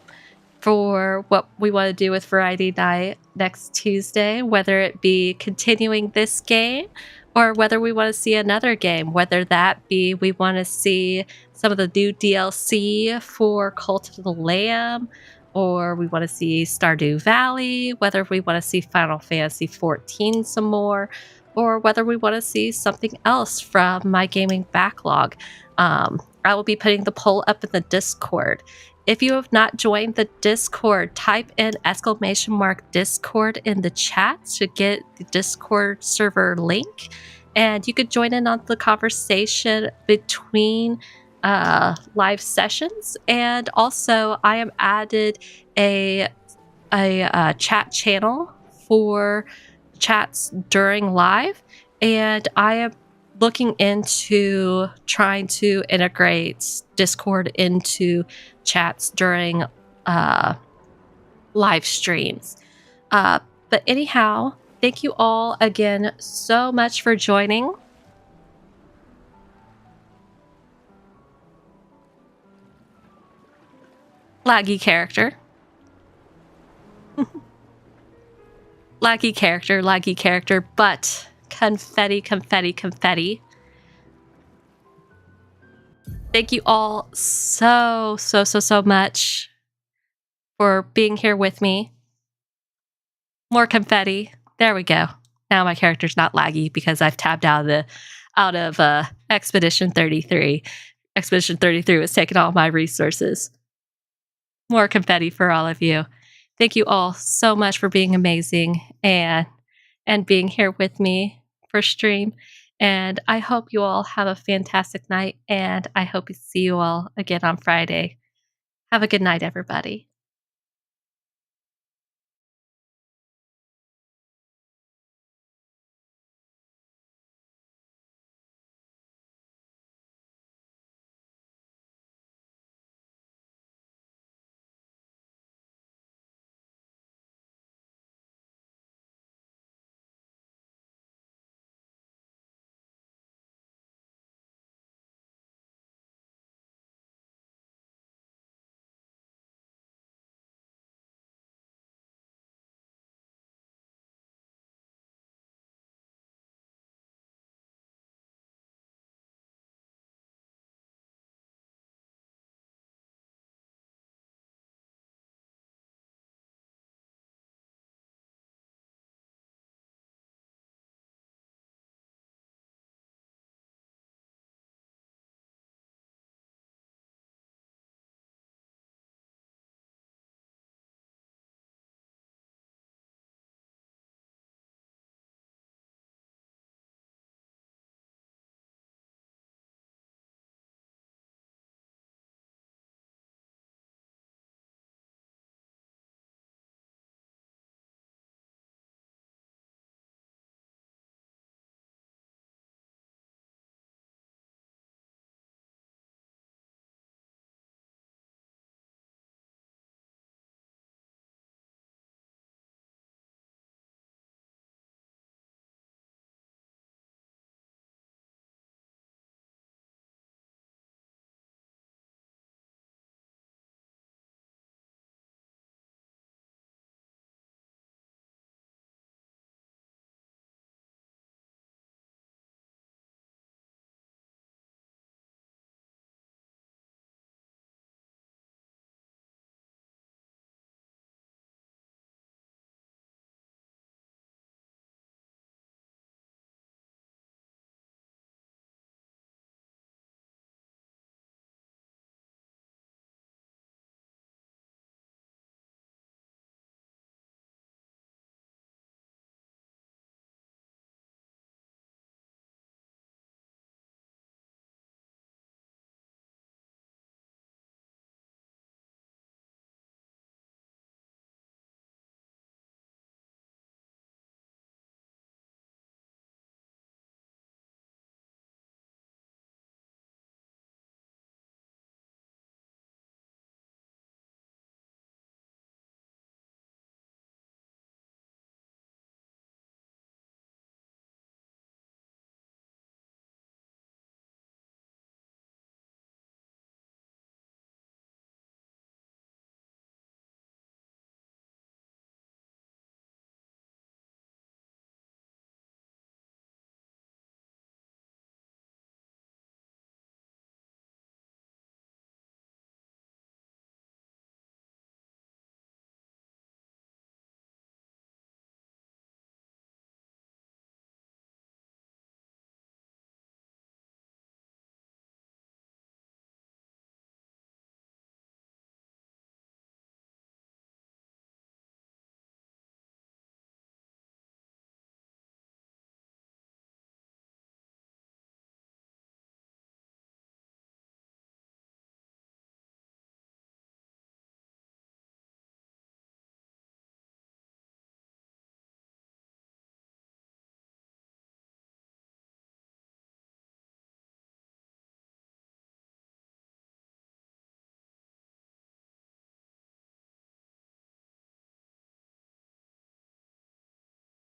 for what we want to do with Variety Night next Tuesday, whether it be continuing this game or whether we want to see another game, whether that be we want to see some of the new DLC for Cult of the Lamb, or we want to see Stardew Valley, whether we want to see Final Fantasy XIV some more, or whether we want to see something else from my gaming backlog. I will be putting the poll up in the Discord. If you have not joined the Discord, type in !Discord in the chat to get the Discord server link, and you could join in on the conversation between live sessions. And also, I am added a chat channel for chats during live, and I am looking into trying to integrate Discord into chats during live streams. But anyhow, thank you all again so much for joining. Laggy character. Laggy character, but confetti. Thank you all so much for being here with me. More confetti. There we go. Now my character's not laggy because I've tabbed out of Expedition 33. Expedition 33 was taking all my resources. More confetti for all of you. Thank you all so much for being amazing and being here with me for stream. And I hope you all have a fantastic night, and I hope to see you all again on Friday. Have a good night, everybody.